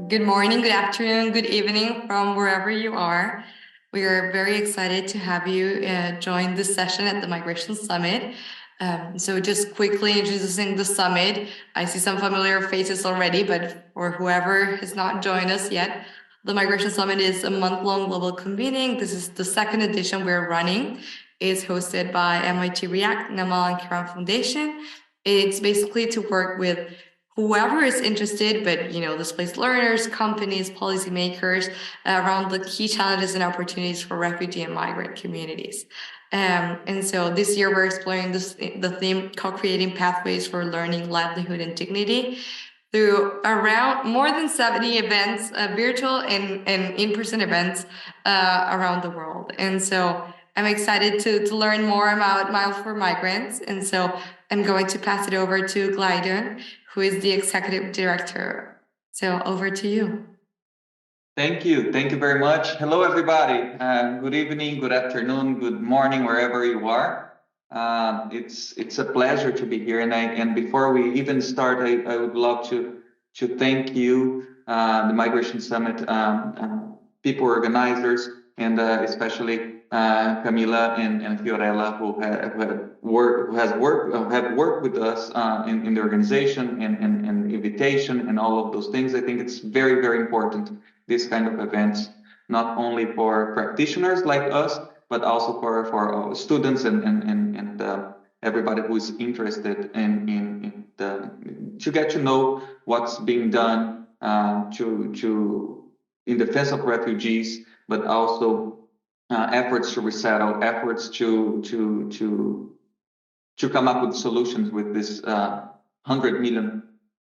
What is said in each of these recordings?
Good morning, good afternoon, good evening from wherever you are. We are very excited to have you join this session at the Migration Summit. So just quickly introducing the summit. I see some familiar faces already, but for whoever has not joined us yet, the Migration Summit is a month-long global convening. This is the second edition we're running. It's hosted by MIT React, Namal and Karam Foundation. It's basically to work with whoever is interested, but displaced learners, companies, policymakers around the key challenges and opportunities for refugee and migrant communities. And so this year we're exploring the theme co-creating pathways for learning, livelihood, and dignity through around more than 70 events, virtual and in-person events around the world. And so I'm excited to learn more about Miles for Migrants. And so I'm going to pass it over to Glidon, who is the executive director. So over to you. Thank you. Thank you very much. Hello, everybody. Good evening, good afternoon, good morning, wherever you are. It's a pleasure to be here. And before we even start, I would love to thank you, the Migration Summit people organizers, and especially Camila and Fiorella, who have worked with us in the organization and invitation and all of those things. I think it's very, very important, this kind of events, not only for practitioners like us, but also for students and everybody who is interested to get to know what's being done in defense of refugees, but also efforts to resettle, efforts to come up with solutions with this 100 million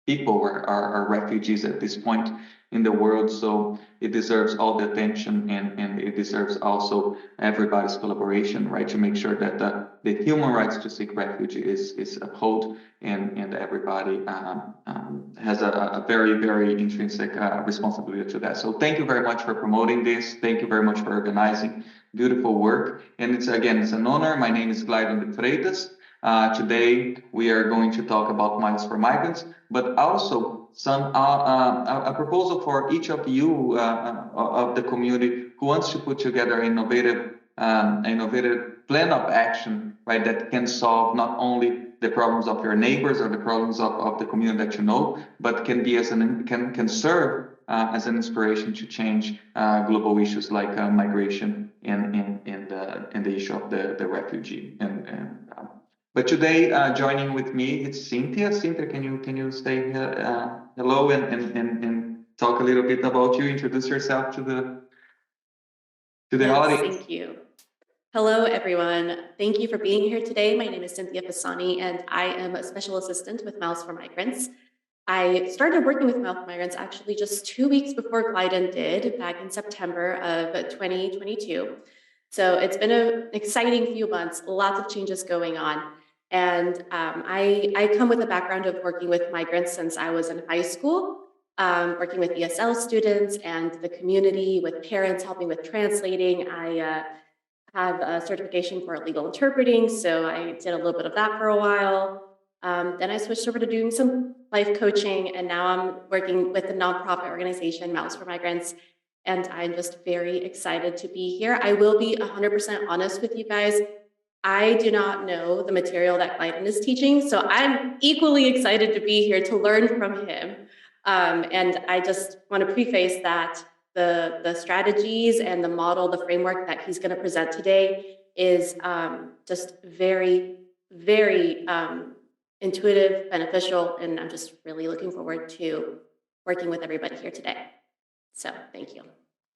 people are refugees at this point in the world. So it deserves all the attention and it deserves also everybody's collaboration, right? To make sure that the human rights to seek refuge is upheld and everybody has a very, very intrinsic responsibility to that. So thank you very much for promoting this. Thank you very much for organizing beautiful work. And it's an honor. My name is Glidon de Freitas. Today, we are going to talk about Miles for Migrants, but also a proposal for each of you of the community who wants to put together an innovative plan of action, right, that can solve not only the problems of your neighbors or the problems of the community that you know, but can be can serve as an inspiration to change global issues like migration and the issue of the refugee. But today, joining with me, it's Cynthia. Cynthia, can you say hello and talk a little bit about you? Introduce yourself to the audience. Thank you. Hello, everyone. Thank you for being here today. My name is Cynthia Fasani, and I am a special assistant with Miles for Migrants. I started working with Miles for Migrants actually just 2 weeks before Glidon did, back in September of 2022. So it's been an exciting few months, lots of changes going on. And I come with a background of working with migrants since I was in high school, working with ESL students and the community, with parents, helping with translating. I have a certification for legal interpreting, so I did a little bit of that for a while. Then I switched over to doing some life coaching, and now I'm working with a nonprofit organization, Miles for Migrants, and I'm just very excited to be here. I will be 100% honest with you guys. I do not know the material that Glidon is teaching, so I'm equally excited to be here to learn from him. And I just want to preface that the strategies and the model, the framework that he's going to present today is just very, very intuitive, beneficial, and I'm just really looking forward to working with everybody here today. So thank you.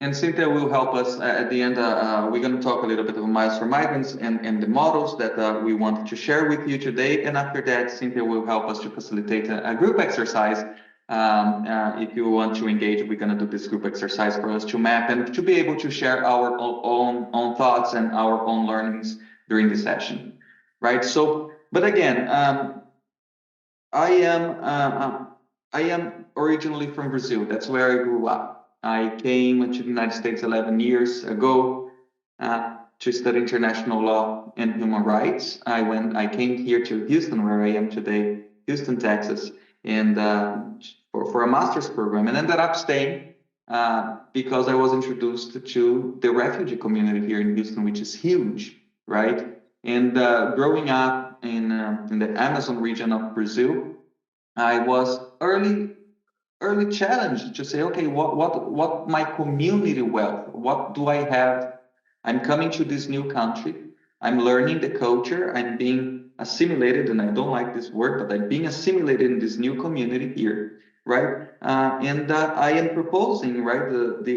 And Cynthia will help us at the end. We're going to talk a little bit about Miles for Migrants and the models that we want to share with you today. And after that, Cynthia will help us to facilitate a group exercise. If you want to engage, we're going to do this group exercise for us to map and to be able to share our own thoughts and our own learnings during the session, right? So, but again, I am originally from Brazil. That's where I grew up. I came to the United States 11 years ago to study international law and human rights. I came here to Houston, where I am today, Houston, Texas, and for a master's program, and ended up staying because I was introduced to the refugee community here in Houston, which is huge, right? And growing up in the Amazon region of Brazil, I was early challenged to say, okay, what my community wealth? What do I have? I'm coming to this new country. I'm learning the culture. I'm being assimilated, and I don't like this word, but I'm being assimilated in this new community here, right? And I am proposing, right,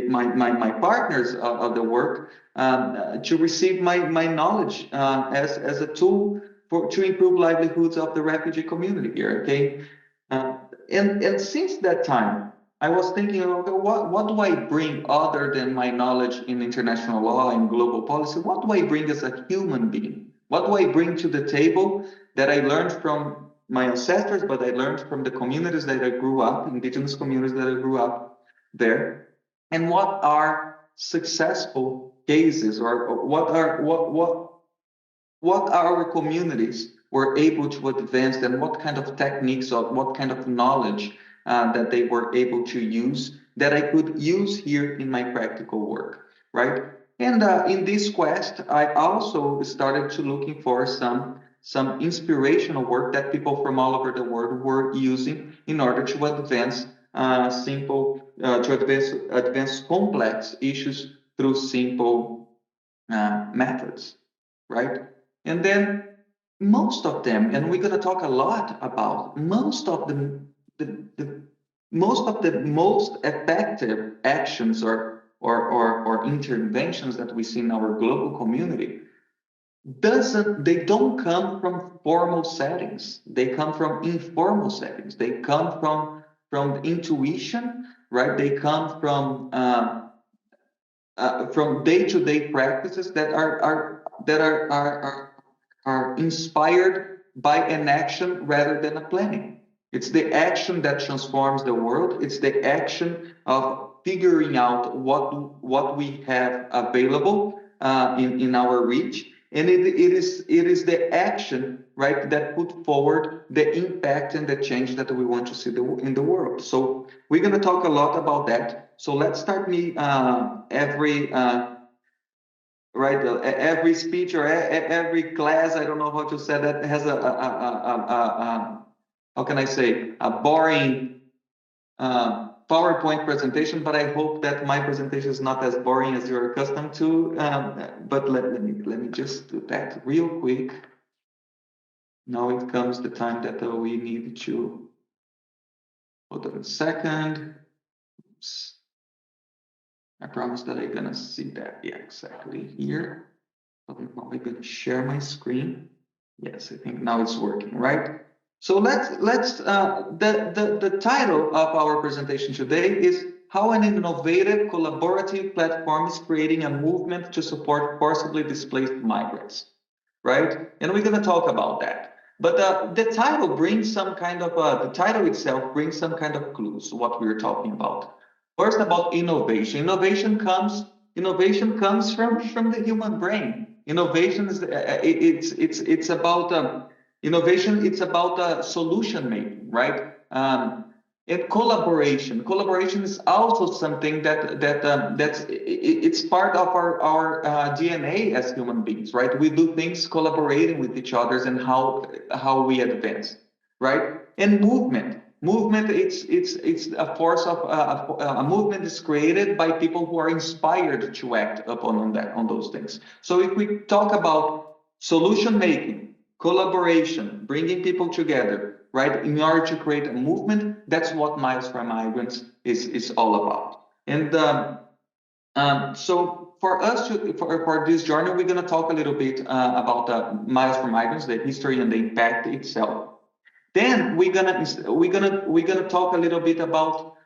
my partners of the work to receive my knowledge as a tool to improve livelihoods of the refugee community here. Okay, and since that time, I was thinking, okay, what do I bring other than my knowledge in international law and global policy? What do I bring as a human being? What do I bring to the table that I learned from my ancestors, but I learned from the communities that I grew up, indigenous communities that I grew up there? And what are successful cases, or what are our communities were able to advance, and what kind of techniques or what kind of knowledge that they were able to use that I could use here in my practical work, right? And in this quest, I also started to looking for some inspirational work that people from all over the world were using in order to advance advance complex issues through simple methods, right? And then most of them, and we're going to talk a lot about most of the most effective actions or interventions that we see in our global community they don't come from formal settings. They come from informal settings. They come from intuition, right? They come from day-to-day practices that are inspired by an action rather than a planning. It's the action that transforms the world. It's the action of figuring out what we have available in our reach, and it is the action, right, that put forward the impact and the change that we want to see in the world. So we're going to talk a lot about that. So let's start every speech or every class, I don't know how to say that, has how can I say, a boring PowerPoint presentation, but I hope that my presentation is not as boring as you're accustomed to. But let me just do that real quick. Now it comes the time that we need to, hold on a second. Oops. I promise that I'm gonna see that. Yeah, exactly here. I'm gonna share my screen. Yes, I think now it's working, right? So the title of our presentation today is how an innovative collaborative platform is creating a movement to support forcibly displaced migrants, right? And we're gonna talk about that. But the title brings some kind of, the title itself brings some kind of clues, what we're talking about. First, about innovation. Innovation comes from the human brain. Innovation is it's about innovation. It's about solution making, right? And collaboration. Collaboration is also something it's part of our DNA as human beings, right? We do things collaborating with each other and how we advance, right? And movement. Movement, it's a force of a movement is created by people who are inspired to act upon on those things. So if we talk about solution making, collaboration, bringing people together, right, in order to create a movement, that's what Miles for Migrants is all about. And so for us for this journey, we're going to talk a little bit about Miles for Migrants, the history and the impact itself. Then we're gonna talk a little bit about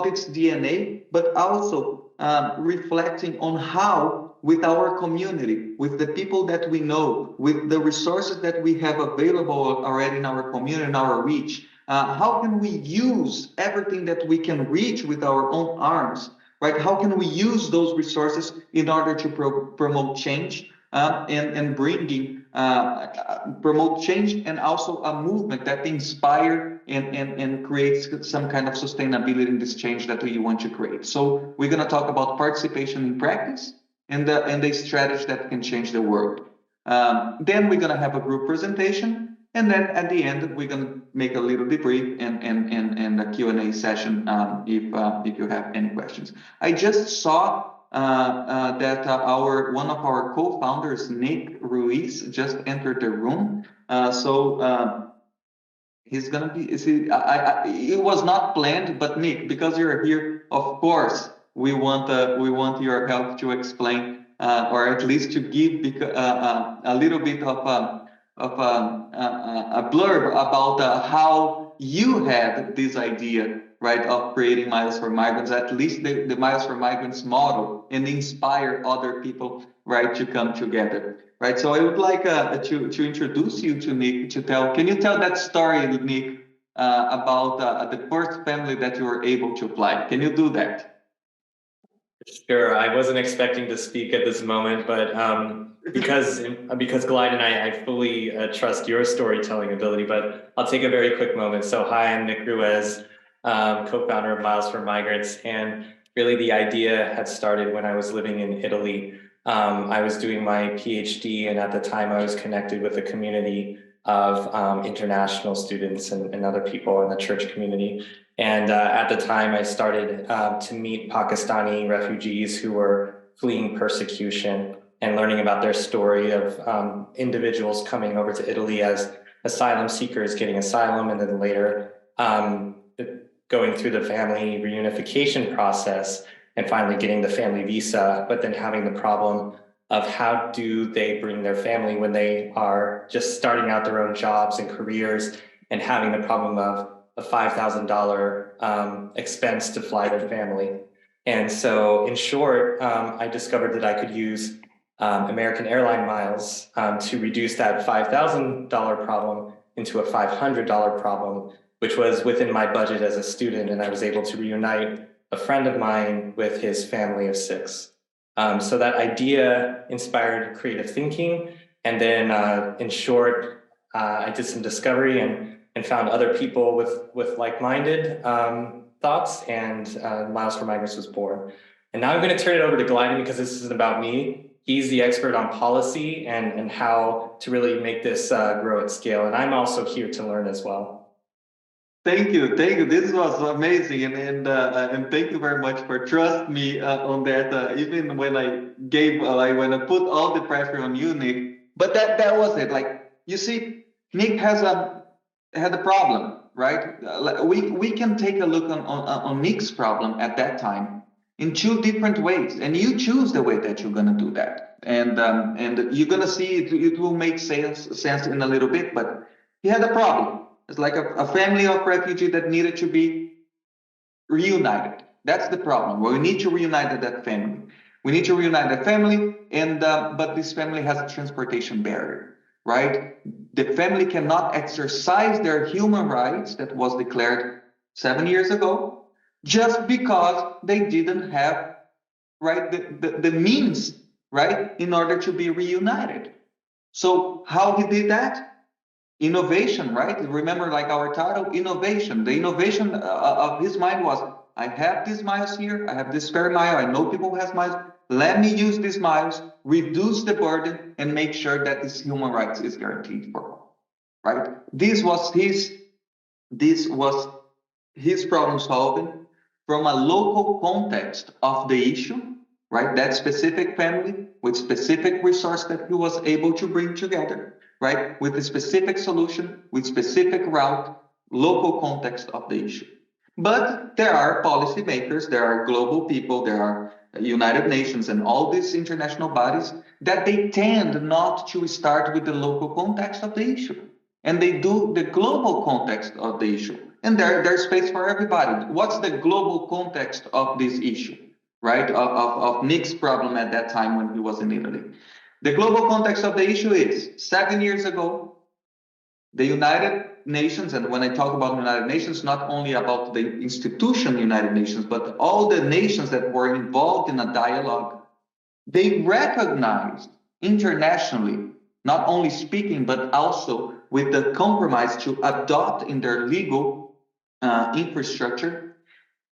its DNA, but also reflecting on how, with our community, with the people that we know, with the resources that we have available already in our community, in our reach, how can we use everything that we can reach with our own arms, right? How can we use those resources in order to promote change, and bringing promote change and also a movement that inspire and creates some kind of sustainability in this change that we want to create. So we're going to talk about participation in practice and the strategy that can change the world. Then we're going to have a group presentation, and then at the end we're going to make a little debrief and a Q&A session if you have any questions. I just saw that one of our co-founders, Nick Ruiz, just entered the room. He's gonna be. It was not planned, but Nick, because you're here, of course, we want your help to explain, or at least to give a little bit of a blurb about how you had this idea, right, of creating Miles for Migrants, at least the Miles for Migrants model, and inspire other people, right, to come together, right? So I would like to introduce you to Nick, can you tell that story, Nick, about the first family that you were able to apply? Can you do that? Sure. I wasn't expecting to speak at this moment, but because Glide and I fully trust your storytelling ability, but I'll take a very quick moment. So hi, I'm Nick Ruiz, co-founder of Miles for Migrants. And really the idea had started when I was living in Italy. I was doing my PhD, and at the time I was connected with a community of international students and other people in the church community. And at the time I started to meet Pakistani refugees who were fleeing persecution and learning about their story of individuals coming over to Italy as asylum seekers, getting asylum, and then later going through the family reunification process and finally getting the family visa, but then having the problem of how do they bring their family when they are just starting out their own jobs and careers, and having the problem of a $5,000 expense to fly their family. And so in short, I discovered that I could use American airline miles to reduce that $5,000 problem into a $500 problem, which was within my budget as a student. And I was able to reunite a friend of mine with his family of 6. So that idea inspired creative thinking. And then in short, I did some discovery and found other people with like-minded thoughts, and Miles for Migrants was born. And now I'm going to turn it over to Glidon, because this isn't about me. He's the expert on policy and how to really make this grow at scale. And I'm also here to learn as well. Thank you. This was amazing, and thank you very much for trusting me on that. Even when when I put all the pressure on you, Nick. But that was it. Like, you see, Nick had a problem, right? We can take a look on Nick's problem at that time in 2 different ways, and you choose the way that you're gonna do that, and you're gonna see it will make sense in a little bit. But he had a problem. It's like a family of refugees that needed to be reunited. That's the problem. We need to reunite that family. We need to reunite the family, but this family has a transportation barrier, right? The family cannot exercise their human rights that was declared 7 years ago, just because they didn't have, right, the means, right, in order to be reunited. So how he did that? Innovation, right? Remember, like our title, innovation. The innovation of his mind was, I have these miles here, I have this spare mile, I know people who has miles, let me use these miles, reduce the burden, and make sure that this human rights is guaranteed for all, right? This was his problem solving from a local context of the issue, right? That specific family with specific resource that he was able to bring together, right? With a specific solution, with specific route, local context of the issue. But there are policymakers, there are global people, there are United Nations and all these international bodies that they tend not to start with the local context of the issue. And they do the global context of the issue. And there's space for everybody. What's the global context of this issue, right? Of Nick's problem at that time when he was in Italy. The global context of the issue is 7 years ago, the United Nations, and when I talk about United Nations, not only about the institution United Nations, but all the nations that were involved in a dialogue, they recognized internationally, not only speaking, but also with the compromise to adopt in their legal infrastructure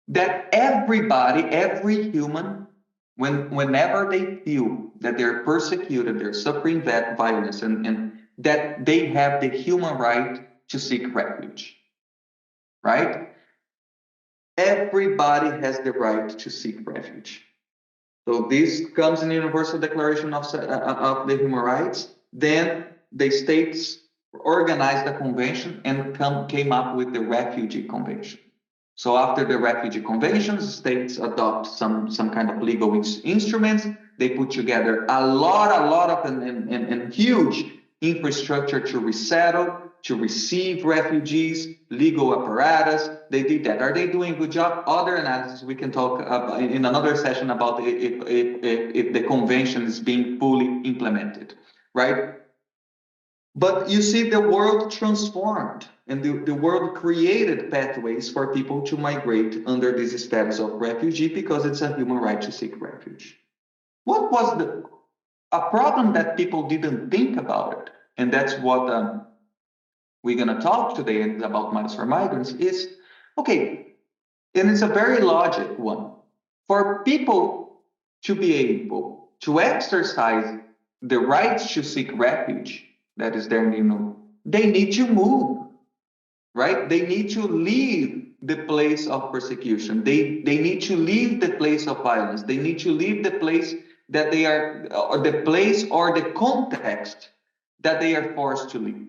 that everybody, every human, whenever they feel that they're persecuted, they're suffering that violence, and that they have the human right to seek refuge, right? Everybody has the right to seek refuge. So this comes in the Universal Declaration of the Human Rights. Then the states organized a convention and came up with the Refugee Convention. So after the Refugee Conventions, states adopt some kind of legal instruments. They put together a lot of and huge infrastructure to resettle, to receive refugees, legal apparatus. They did that. Are they doing a good job? Other analysis we can talk about in another session about if the convention is being fully implemented, right? But you see, the world transformed, and the world created pathways for people to migrate under this status of refugee because it's a human right to seek refuge. What was a problem that people didn't think about it? And that's what we're going to talk today about Miles for Migrants is, okay, and it's a very logic one. For people to be able to exercise the right to seek refuge, that is their new, they need to move, right? They need to leave the place of persecution. They need to leave the place of violence. They need to leave the place that they are, or the place or the context that they are forced to leave.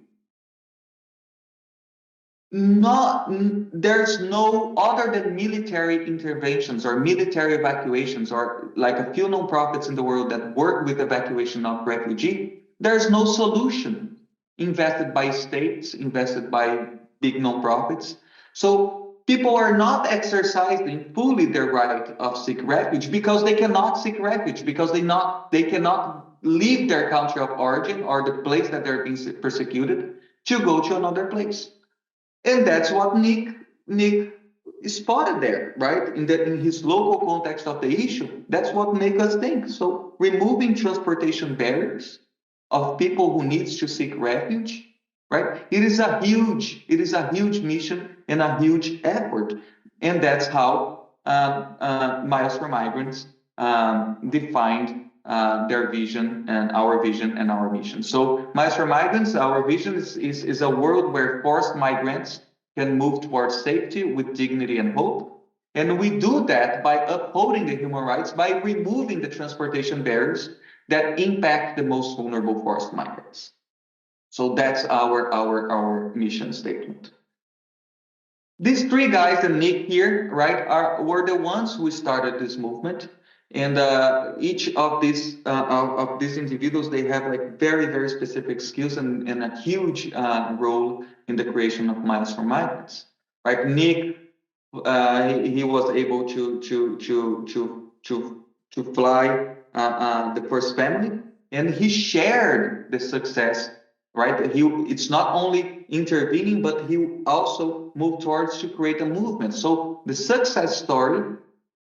There's no other than military interventions or military evacuations, or like a few nonprofits in the world that work with evacuation of refugee. There's no solution invested by states, invested by big nonprofits. So people are not exercising fully their right of seek refuge because they cannot seek refuge, because they cannot leave their country of origin or the place that they're being persecuted to go to another place. And that's what Nick spotted there, right? In his local context of the issue, that's what makes us think. So removing transportation barriers of people who needs to seek refuge, right? It is a huge mission and a huge effort. And that's how Miles for Migrants defined their vision and our mission. So Miles for Migrants, our vision is a world where forced migrants can move towards safety with dignity and hope. And we do that by upholding the human rights, by removing the transportation barriers that impact the most vulnerable forced migrants. So that's our mission statement. These three guys and Nick here, right, were the ones who started this movement. And each of these individuals, they have like very specific skills and a huge role in the creation of Miles for Migrants. Right, Nick, he was able to fly the first family, and he shared the success. Right, it's not only intervening, but he also moved towards to create a movement. So the success story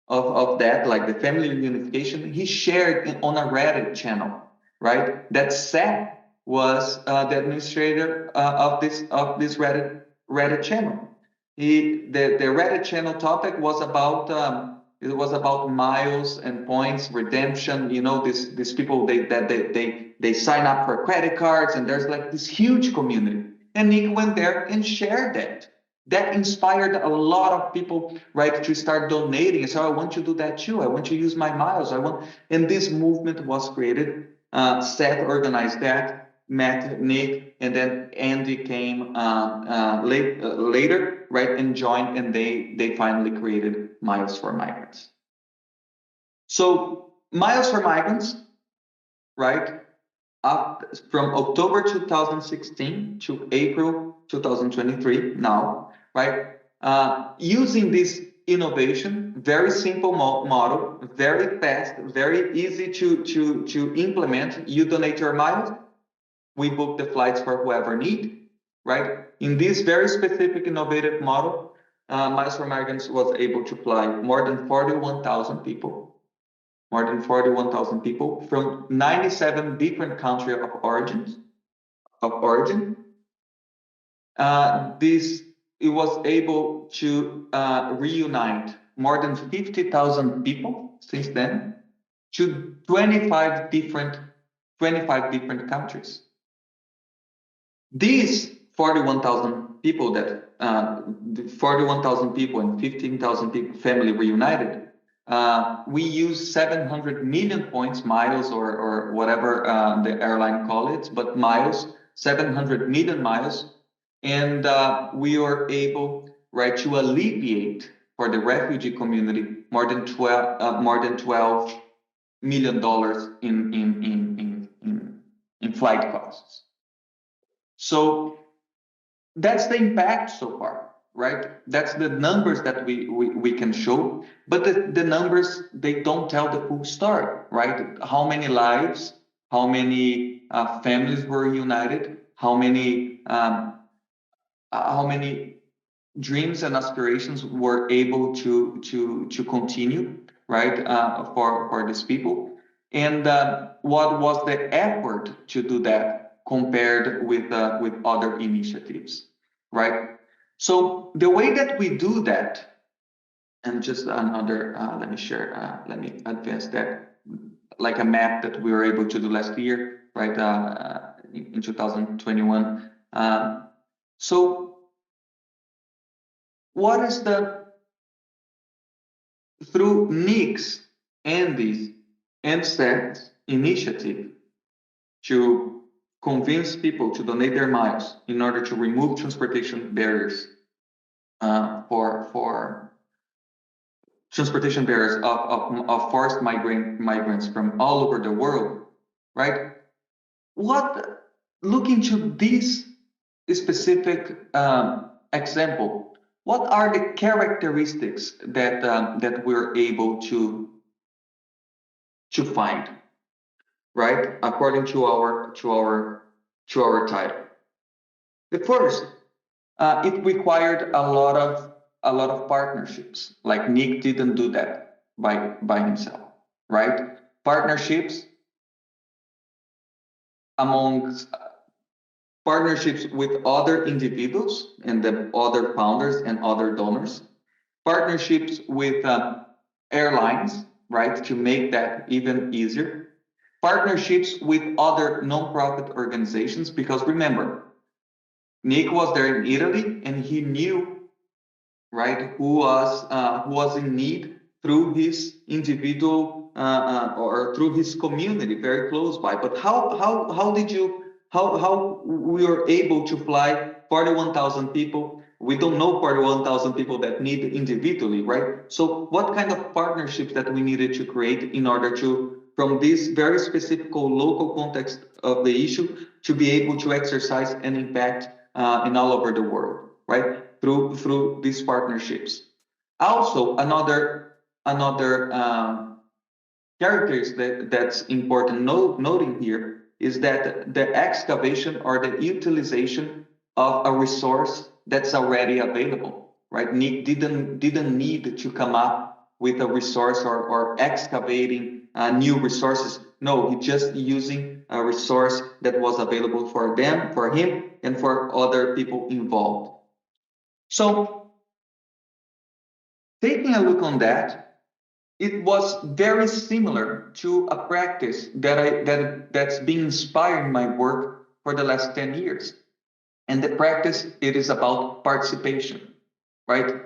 of that, like the family reunification, he shared on a Reddit channel, right? That Seth was the administrator of this Reddit channel. The Reddit channel topic was about miles and points, redemption. You know, these people they sign up for credit cards, and there's like this huge community. And Nick went there and shared that. That inspired a lot of people, right, to start donating. So I want to do that too. I want to use my miles. And this movement was created. Seth organized that, met Nick, and then Andy came later, right, and joined, and they finally created Miles for Migrants. So Miles for Migrants, right, from October 2016 to April 2023 now, right? Using this innovation, very simple model, very fast, very easy to implement. You donate your miles, we book the flights for whoever need, right? In this very specific innovative model, Miles for Migrants was able to fly more than 41,000 people more than 41,000 people from 97 different countries of origin. It was able to reunite more than 50,000 people since then to 25 different countries. These 41,000 people the 41,000 people and 15,000 people family reunited, we use 700 million points, miles, or whatever the airline call it, but miles, 700 million miles. And we are able, right, to alleviate for the refugee community more than $12 million in flight costs. So that's the impact so far, right? That's the numbers that we can show, but the numbers, they don't tell the full story, right? How many lives, how many families were united, how many dreams and aspirations were able to continue, right, for these people, and what was the effort to do that compared with other initiatives, right? So the way that we do that, and just another, let me share, let me advance that, like a map that we were able to do last year, right, in 2021. So what is through NIC's Andes and SET's initiative to convince people to donate their miles in order to remove transportation barriers for transportation barriers of forced migrants from all over the world, right? Look into this specific example. What are the characteristics that we're able to find, right? According to our title. The first, it required a lot of partnerships. Like Nick didn't do that by himself, right? Partnerships with other individuals and the other founders and other donors, partnerships with airlines, right, to make that even easier, partnerships with other nonprofit organizations, because remember, Nick was there in Italy and he knew, right, who was in need through his individual or through his community very close by. But how we were able to fly 41,000 people? We don't know 41,000 people that need individually, right? So what kind of partnerships that we needed to create in order to, from this very specific local context of the issue, to be able to exercise an impact in all over the world, right? Through these partnerships. Also, another characteristic that's important noting here is that the excavation or the utilization of a resource that's already available, right? Nick didn't need to come up with a resource or excavating new resources. No, he just using a resource that was available for him, and for other people involved. So, taking a look on that, it was very similar to a practice that's been inspiring my work for the last 10 years. And the practice, it is about participation, right?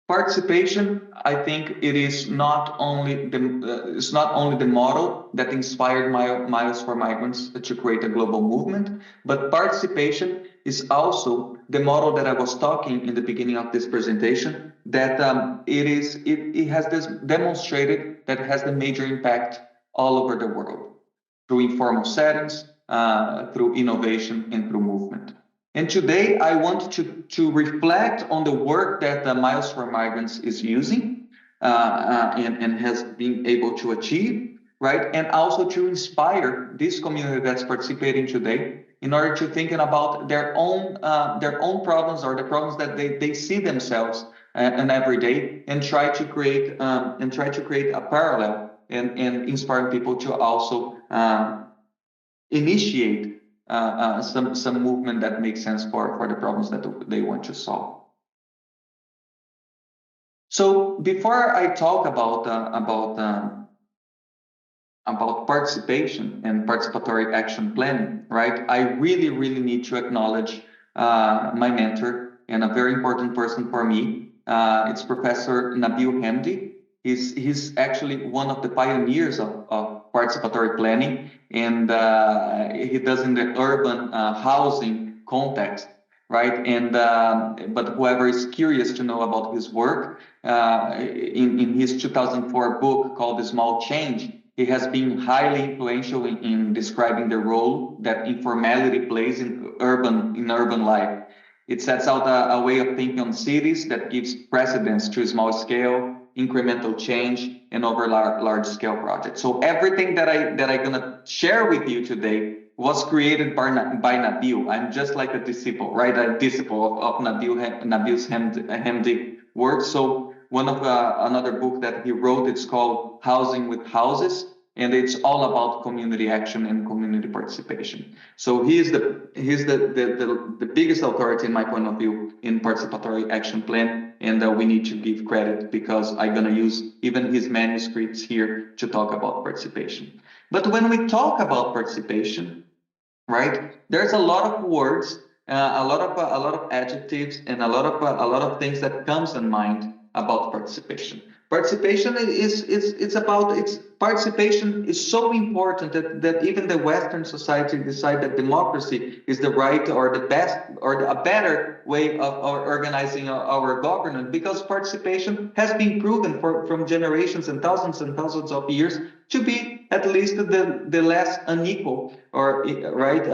Participation, I think it is not only the model that inspired Miles for Migrants to create a global movement, but participation is also the model that I was talking in the beginning of this presentation, that it has this demonstrated that it has the major impact all over the world through informal settings, through innovation, and through movement. And today I want to reflect on the work that Miles for Migrants is using and has been able to achieve, right? And also to inspire this community that's participating today in order to thinking about their own problems, or the problems that they see themselves and every day, and try to create a parallel and inspiring people to also initiate some movement that makes sense for the problems that they want to solve. So before I talk about participation and participatory action planning, right? I really need to acknowledge my mentor and a very important person for me. It's Professor Nabil Hamdi. He's actually one of the pioneers of participatory planning, and he does in the urban housing context, right? And but whoever is curious to know about his work, in his 2004 book called The Small Change, he has been highly influential in describing the role that informality plays in urban life. It sets out a way of thinking on cities that gives precedence to small scale, incremental change, and over large scale projects. So everything that I'm gonna share with you today was created by Nabil. I'm just like a disciple, right? A disciple of Nabil's Hamdi work. So one of another book that he wrote, it's called Housing with Houses, and it's all about community action and community participation. So he's the biggest authority in my point of view in participatory action plan, and we need to give credit because I'm gonna use even his manuscripts here to talk about participation. But when we talk about participation, right, there's a lot of words, a lot of adjectives, and a lot of things that comes in mind about participation. Participation participation is so important that even the Western society decide that democracy is the right or the best or a better way of organizing our governance, because participation has been proven from generations and thousands of years to be at least the less unequal or right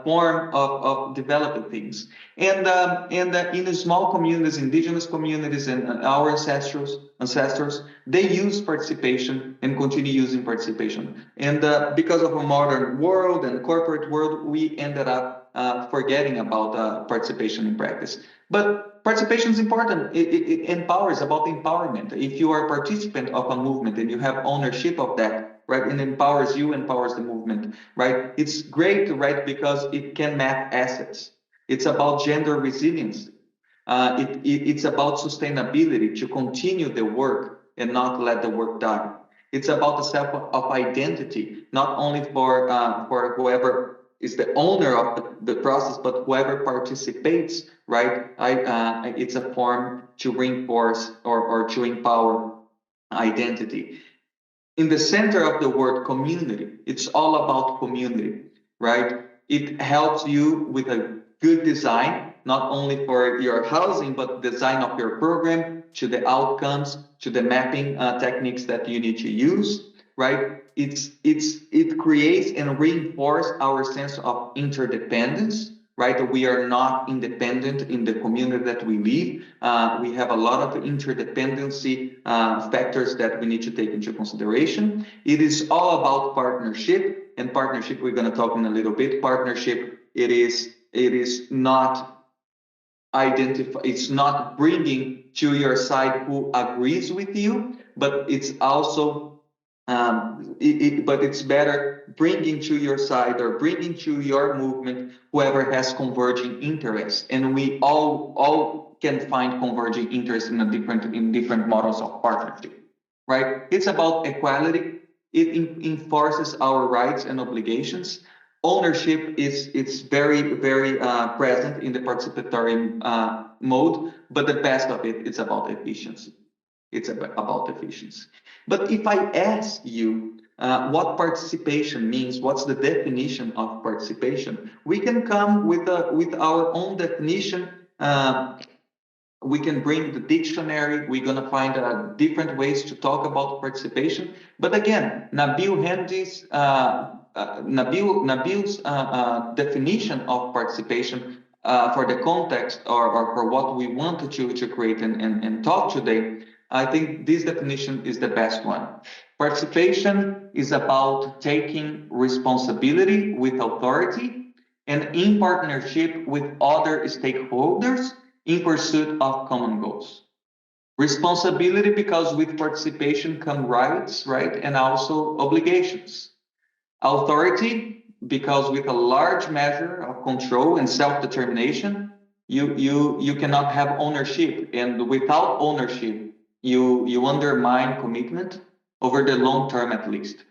form of developing things. And in small communities, indigenous communities, and our ancestors, they use participation and continue using participation. And because of a modern world and corporate world, we ended up forgetting about participation in practice. But participation is important. It empowers, about empowerment. If you are a participant of a movement and you have ownership of that, right, and empowers you, empowers the movement, right? It's great, right, because it can map assets. It's about gender resilience. It's about sustainability, to continue the work and not let the work die. It's about the self of identity, not only for whoever is the owner of the process, but whoever participates, right? It's a form to reinforce or to empower identity. In the center of the word community, it's all about community, right? It helps you with a good design, not only for your housing, but design of your program, to the outcomes, to the mapping techniques that you need to use, right? It creates and reinforces our sense of interdependence, right? We are not independent in the community that we live. We have a lot of interdependency factors that we need to take into consideration. It is all about partnership, and partnership, we're going to talk in a little bit. Partnership, it is not it's not bringing to your side who agrees with you, but it's also but it's better bringing to your side or bringing to your movement whoever has converging interests, and we all can find converging interests in different models of partnership, right? It's about equality. It enforces our rights and obligations. Ownership it's very present in the participatory mode, but the best of it's about efficiency. It's about efficiency. But if I ask you what participation means, what's the definition of participation, we can come with our own definition. We can bring the dictionary. We're going to find different ways to talk about participation. But again, Nabil's definition of participation for the context or for what we wanted to create and talk today, I think this definition is the best one. Participation is about taking responsibility with authority and in partnership with other stakeholders in pursuit of common goals, Responsibility, because with participation come rights, right? And also obligations. Authority, because with a large measure of control and self-determination, you cannot have ownership. And without ownership, you undermine commitment over the long term at least.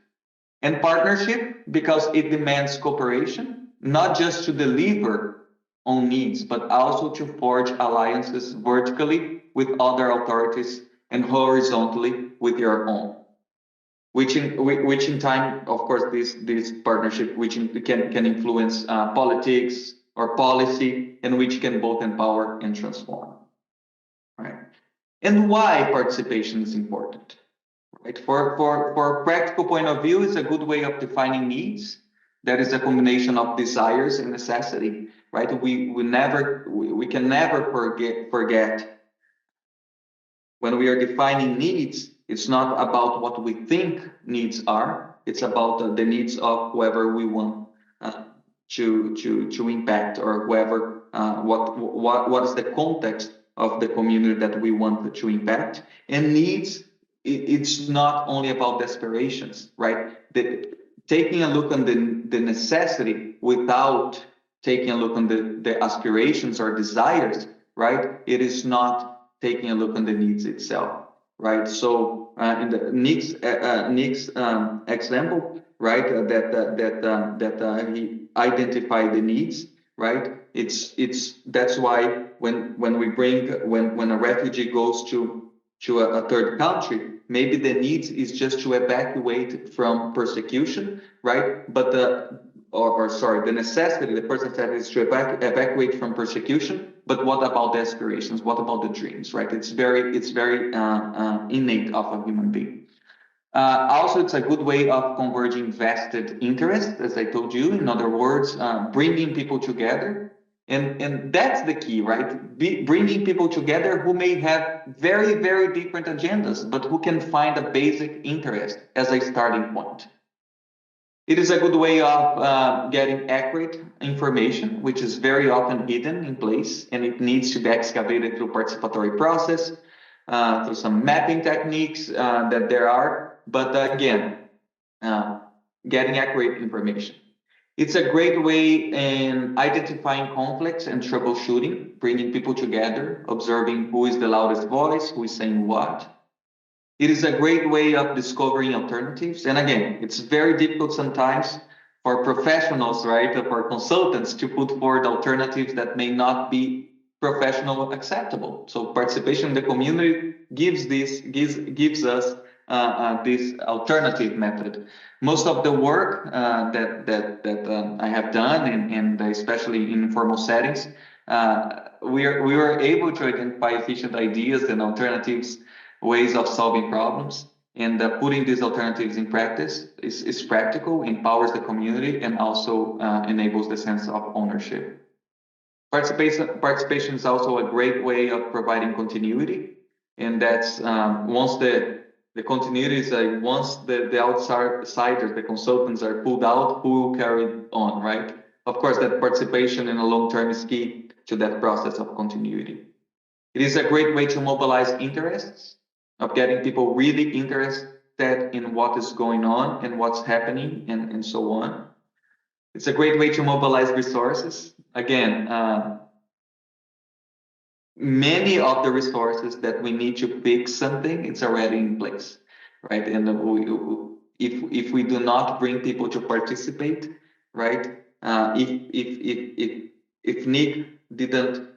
And partnership, because it demands cooperation, not just to deliver on needs, but also to forge alliances vertically with other authorities and horizontally with your own. Which in time, of course, this partnership, can influence politics or policy, and which can both empower and transform. Right? And why participation is important. Right? For a practical point of view, it's a good way of defining needs. That is a combination of desires and necessity, right? We can never forget when we are defining needs, it's not about what we think needs are. It's about the needs of whoever we want to impact, or whoever what is the context of the community that we want to impact. And needs, it's not only about aspirations, right? Taking a look on the necessity without taking a look on the aspirations or desires, right? It is not taking a look on the needs itself, right? So in the Nick's example, right, that he identified the needs, right? That's why when a refugee goes to a third country, maybe the needs is just to evacuate from persecution, right? But the necessity, the person said, is to evacuate from persecution. But what about the aspirations? What about the dreams, right? It's very innate of a human being. Also, it's a good way of converging vested interest, as I told you. In other words, bringing people together. And that's the key, right? Bringing people together who may have very, very different agendas, but who can find a basic interest as a starting point. It is a good way of getting accurate information, which is very often hidden in place, and it needs to be excavated through participatory process, through some mapping techniques that there are. But again, getting accurate information. It's a great way in identifying conflicts and troubleshooting, bringing people together, observing who is the loudest voice, who is saying what. It is a great way of discovering alternatives. And again, it's very difficult sometimes for professionals, right, for consultants to put forward alternatives that may not be professional acceptable. So participation in the community gives us this alternative method. Most of the work that I have done, and especially in informal settings, we were able to identify efficient ideas and alternatives, ways of solving problems, and putting these alternatives in practice is practical, empowers the community, and also enables the sense of ownership. Participation is also a great way of providing continuity, and that's once the continuity is once the outsiders, the consultants are pulled out, who will carry on, right? Of course, that participation in the long term is key to that process of continuity. It is a great way to mobilize interests, of getting people really interested in what is going on and what's happening, and so on. It's a great way to mobilize resources. Again, many of the resources that we need to fix something, it's already in place, right? And if we do not bring people to participate, right? If Nick didn't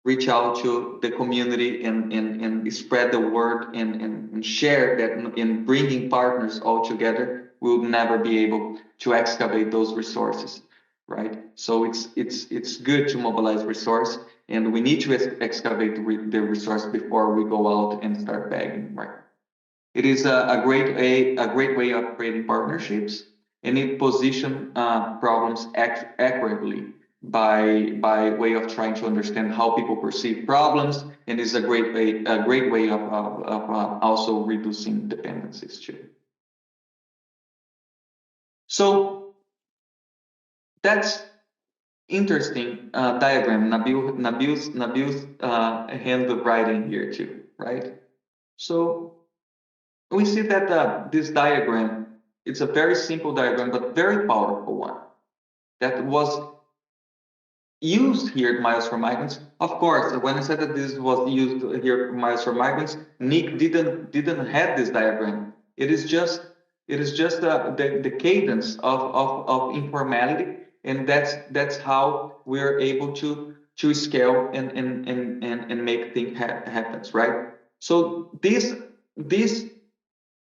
reach out to the community and spread the word and share that, in bringing partners all together, we'll never be able to excavate those resources, right? So it's good to mobilize resource, and we need to excavate the resource before we go out and start begging, right? It is a great way of creating partnerships, and it positions problems accurately by way of trying to understand how people perceive problems, and is a great way of also reducing dependencies too. So that's interesting diagram. Nabil's handwriting here too, right? So we see that this diagram, it's a very simple diagram, but very powerful one that was used here at Miles for Migrants. Of course, when I said that this was used here at Miles for Migrants, Nick didn't have this diagram. It is just the cadence of informality, and that's how we are able to scale and make things happens, right? So this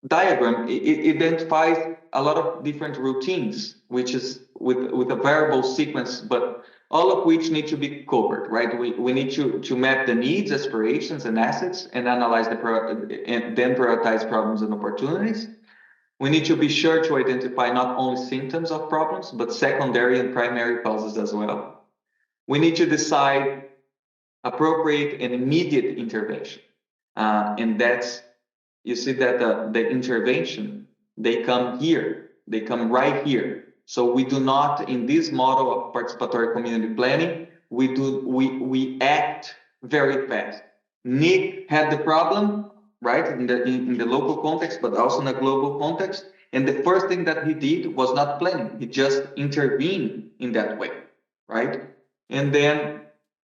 diagram, it identifies a lot of different routines, which is with a variable sequence, but all of which need to be covered, right? We need to map the needs, aspirations, and assets, and analyze and then prioritize problems and opportunities. We need to be sure to identify not only symptoms of problems, but secondary and primary causes as well. We need to decide appropriate and immediate intervention. And that's, you see that the intervention, they come here, they come right here. So we do not, in this model of participatory community planning, we act very fast. Nick had the problem, right, in the local context, but also in a global context. And the first thing that he did was not planning; he just intervened in that way, right? And then,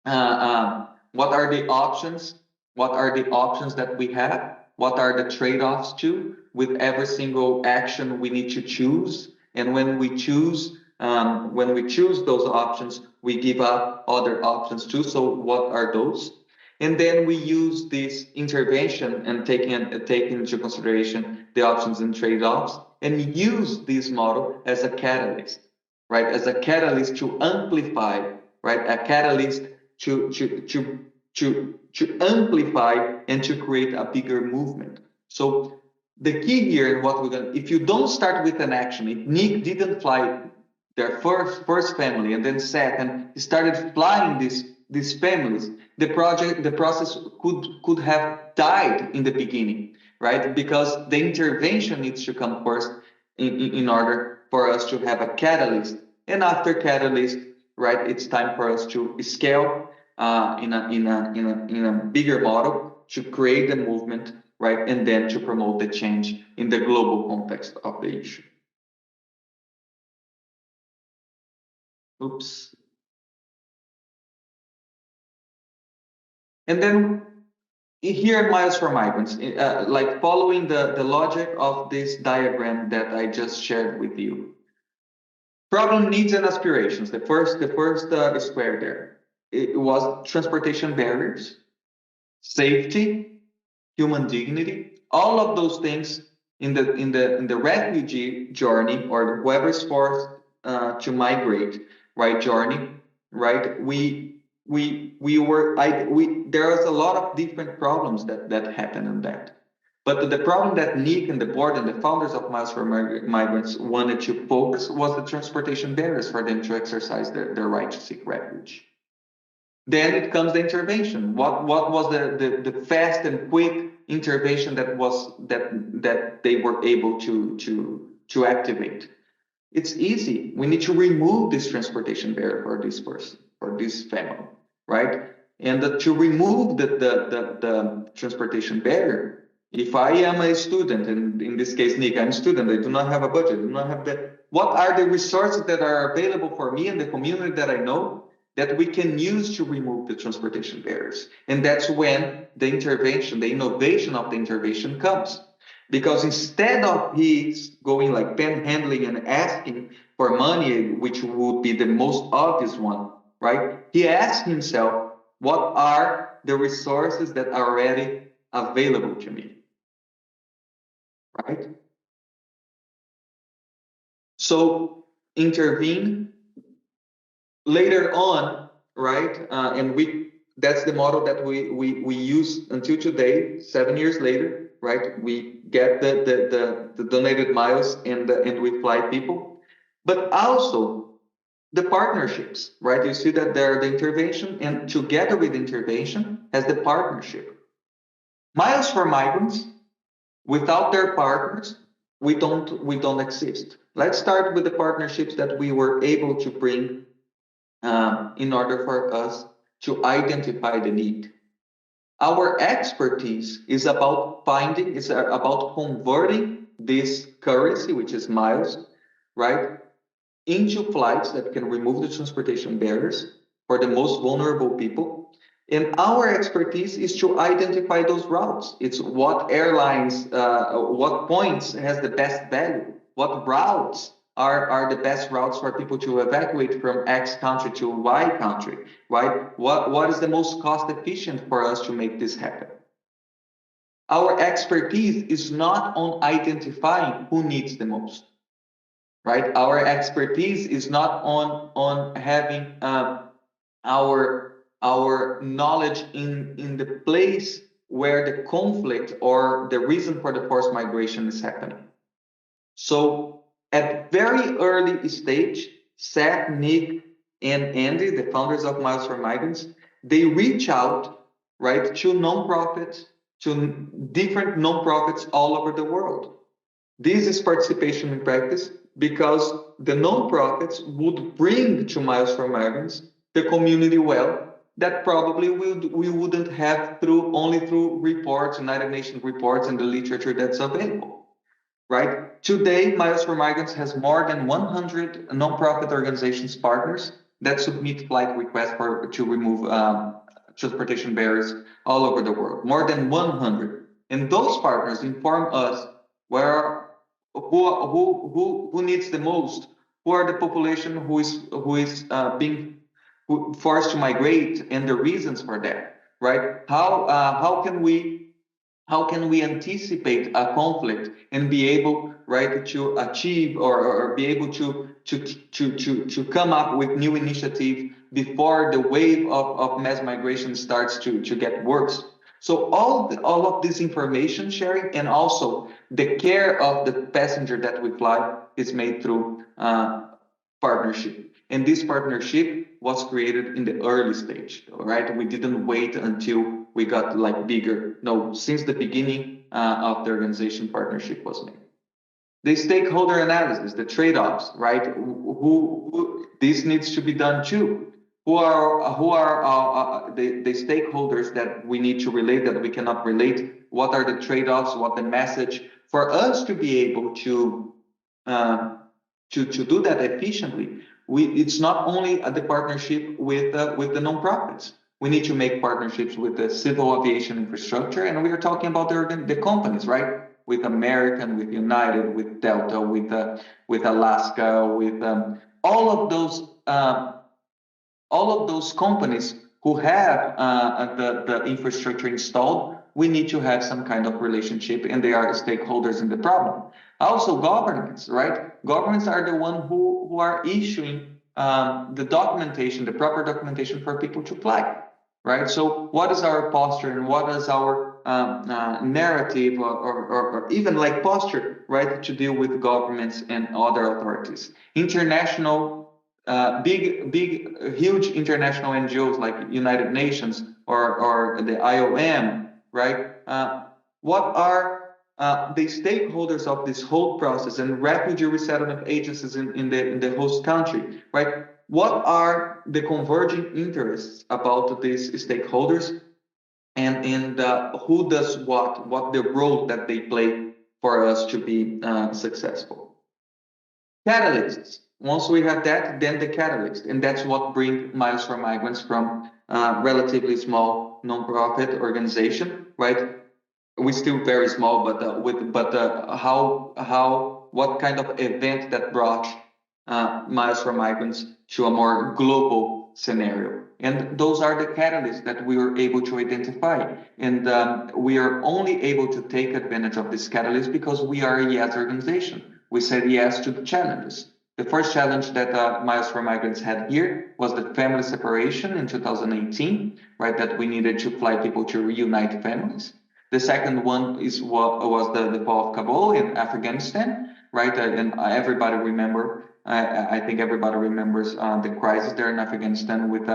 what are the options? What are the options that we have? What are the trade-offs too? With every single action we need to choose, and when we choose those options, we give up other options too. So what are those? And then we use this intervention and taking into consideration the options and trade-offs, and use this model as a catalyst, right? As a catalyst to amplify, right? A catalyst to amplify and to create a bigger movement. So the key here in what we're going to, if you don't start with an action, if Nick didn't fly their first family and then second, he started flying these families, the process could have died in the beginning, right? Because the intervention needs to come first in order for us to have a catalyst. And after catalyst, right, it's time for us to scale in a bigger model to create the movement, right, and then to promote the change in the global context of the issue. Oops. And then here at Miles for Migrants, like following the logic of this diagram that I just shared with you. Problem, needs, and aspirations. The first square there. It was transportation barriers, safety, human dignity, all of those things in the refugee journey, or whoever's forced to migrate, right, journey, right? There was a lot of different problems that happened in that. But the problem that Nick and the board and the founders of Miles for Migrants wanted to focus was the transportation barriers for them to exercise their right to seek refuge. Then it comes the intervention. What was the fast and quick intervention that they were able to activate? It's easy. We need to remove this transportation barrier for this person, for this family, right? And to remove the transportation barrier, if I am a student, and in this case, Nick, I'm a student, I do not have a budget, I do not have what are the resources that are available for me and the community that I know that we can use to remove the transportation barriers? And that's when the intervention, the innovation of the intervention comes. Because instead of he's going like panhandling and asking for money, which would be the most obvious one, right? He asked himself, what are the resources that are already available to me? Right? So intervene later on, right? And that's the model that we use until today, 7 years later, right? We get the donated miles and we fly people, but also the partnerships, right? You see that there are the intervention, and together with intervention as the partnership. Miles for Migrants, without their partners, we don't exist. Let's start with the partnerships that we were able to bring in order for us to identify the need. Our expertise is about about converting this currency, which is miles, right, into flights that can remove the transportation barriers for the most vulnerable people. And our expertise is to identify those routes. It's what airlines, what points has the best value, what routes are the best routes for people to evacuate from X country to Y country, right? What is the most cost efficient for us to make this happen? Our expertise is not on identifying who needs the most, right? Our expertise is not on having our knowledge in the place where the conflict or the reason for the forced migration is happening. So at very early stage, Seth, Nick, and Andy, the founders of Miles for Migrants, they reach out, right, to nonprofits, to different nonprofits all over the world. This is participation in practice because the nonprofits would bring to Miles for Migrants the community wealth that probably we wouldn't have only through reports, United Nations reports, and the literature that's available. Right? Today, Miles for Migrants has more than 100 nonprofit organizations partners that submit flight requests to remove transportation barriers all over the world. More than 100, and those partners inform us who needs the most, who are the population who is being forced to migrate, and the reasons for that. Right? How can we anticipate a conflict and be able, right, to achieve or be able to come up with new initiative before the wave of mass migration starts to get worse? So all of this information sharing and also the care of the passenger that we fly is made through partnership. And this partnership was created in the early stage, right? We didn't wait until we got like bigger. No, since the beginning of the organization, partnership was made. The stakeholder analysis, the trade-offs, right? Who this needs to be done too. Who are the stakeholders that we need to relate that we cannot relate? What are the trade-offs? What the message for us to be able to do that efficiently? It's not only the partnership with the nonprofits. We need to make partnerships with the civil aviation infrastructure, and we are talking about the companies, right? With American, with United, with Delta, with Alaska, with all of those companies who have the infrastructure installed. We need to have some kind of relationship, and they are stakeholders in the problem. Also, governments, right? Governments are the one who are issuing the documentation, the proper documentation for people to fly, right? So, what is our posture and what is our narrative or even like posture, right, to deal with governments and other authorities? International, huge international NGOs like United Nations or the IOM, right? What are the stakeholders of this whole process and refugee resettlement agencies in the host country, right? What are the converging interests about these stakeholders, and who does what the role that they play for us to be successful? Catalysts. Once we have that, then the catalyst, and that's what brings Miles for Migrants from relatively small nonprofit organization, right? We're still very small, but what kind of event that brought Miles for Migrants to a more global scenario? And those are the catalysts that we were able to identify. And we are only able to take advantage of this catalyst because we are a yes organization. We said yes to the challenges. The first challenge that Miles for Migrants had here was the family separation in 2018, right? That we needed to fly people to reunite families. The second one was the fall of Kabul in Afghanistan, right? And everybody I think everybody remembers the crisis there in Afghanistan with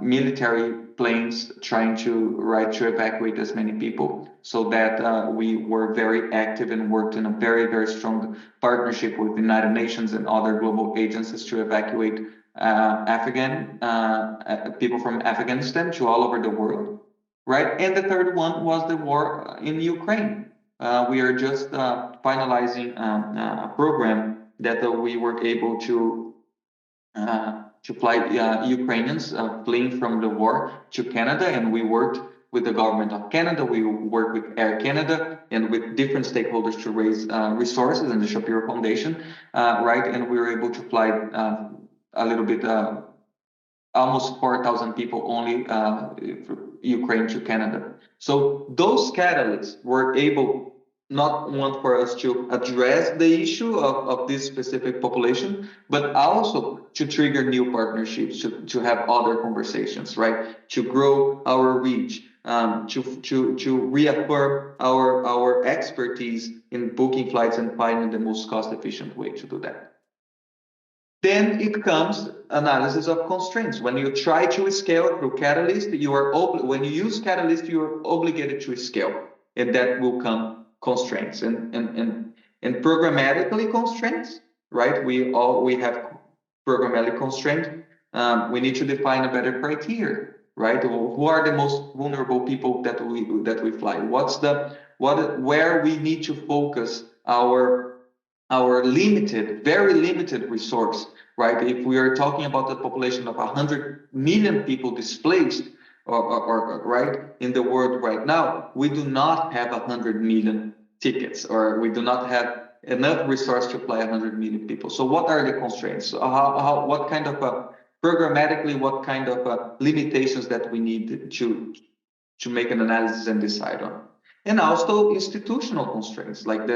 military planes trying to evacuate as many people. So that we were very active and worked in a very, very strong partnership with the United Nations and other global agencies to evacuate people from Afghanistan to all over the world. right? And the third one was the war in Ukraine. We are just finalizing a program that we were able to fly Ukrainians fleeing from the war to Canada, and we worked with the government of Canada. We worked with Air Canada and with different stakeholders to raise resources and the Shapiro Foundation, right? And we were able to fly a little bit, almost 4,000 people only from Ukraine to Canada. So those catalysts were able not one for us to address the issue of this specific population, but also to trigger new partnerships, to have other conversations, right? To grow our reach, to reaffirm our expertise in booking flights and finding the most cost efficient way to do that. Then it comes analysis of constraints. When you try to scale through Catalyst, when you use Catalyst, you are obligated to scale, and that will come constraints and programmatically constraints, right? We have programmatic constraints. We need to define a better criteria, right? Who are the most vulnerable people that we fly? Where we need to focus our very limited resource, right? If we are talking about the population of 100 million people displaced, or right, in the world right now, we do not have 100 million tickets, or we do not have enough resource to fly 100 million people. So what are the constraints? What kind of programmatically, what kind of limitations that we need to make an analysis and decide on? And also institutional constraints, like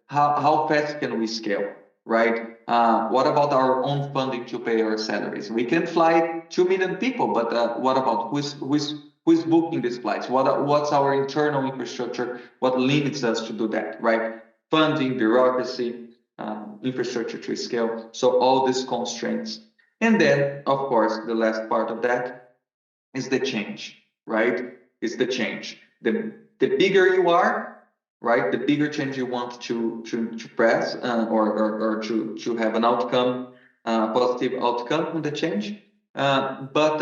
how fast can we scale, right? What about our own funding to pay our salaries? We can fly 2 million people, but what about who's booking these flights? What's our internal infrastructure? What limits us to do that, right? Funding, bureaucracy, infrastructure to scale. So all these constraints. And then, of course, the last part of that is the change, right? It's the change. The bigger you are, right? The bigger change you want to press or to have an outcome, positive outcome from the change. But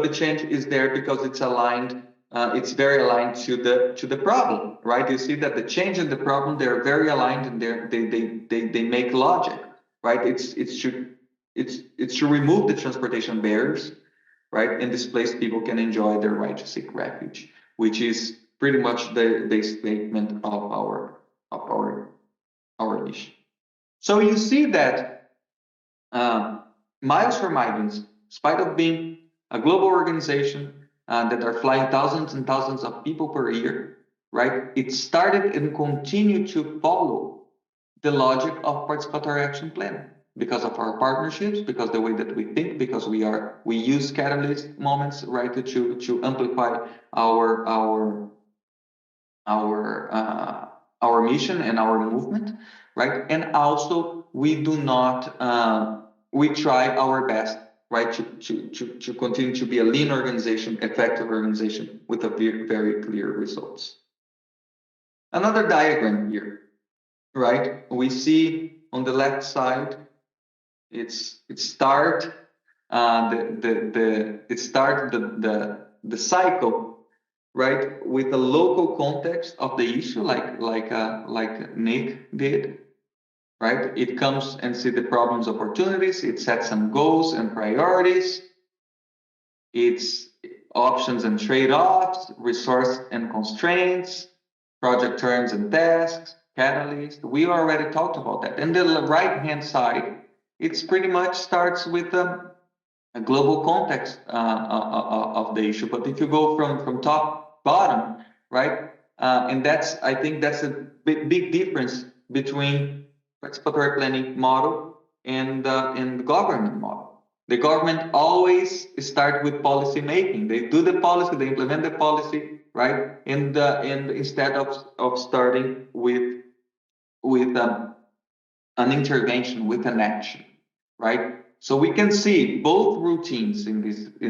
the change is there because it's aligned. It's very aligned to the problem, right? You see that the change and the problem, they're very aligned, and they make logic, right? It's to remove the transportation barriers, right? And displaced people can enjoy their right to seek refuge, which is pretty much the statement of our mission. So you see that Miles for Migrants, in spite of being a global organization that are flying thousands and thousands of people per year, right? It started and continued to follow the logic of participatory action plan because of our partnerships, because the way that we think, because we use catalyst moments, right, to amplify our mission and our movement, right? And also we do not we try our best, right, to continue to be a lean organization, effective organization with a very clear results. Another diagram here, right? We see on the left side, it start the cycle, right, with a local context of the issue, like Nick did, right? It comes and see the problems, opportunities. It sets some goals and priorities. It's options and trade-offs, resource and constraints, project terms and tasks, catalyst. We already talked about that. And the right-hand side, it's pretty much starts with a global context of the issue. But if you go from top bottom, right, and I think that's a big difference between participatory planning model and the government model. The government always start with policy making. They do the policy, they implement the policy, right? And instead of starting with an intervention, with an action, right? So we can see both routines in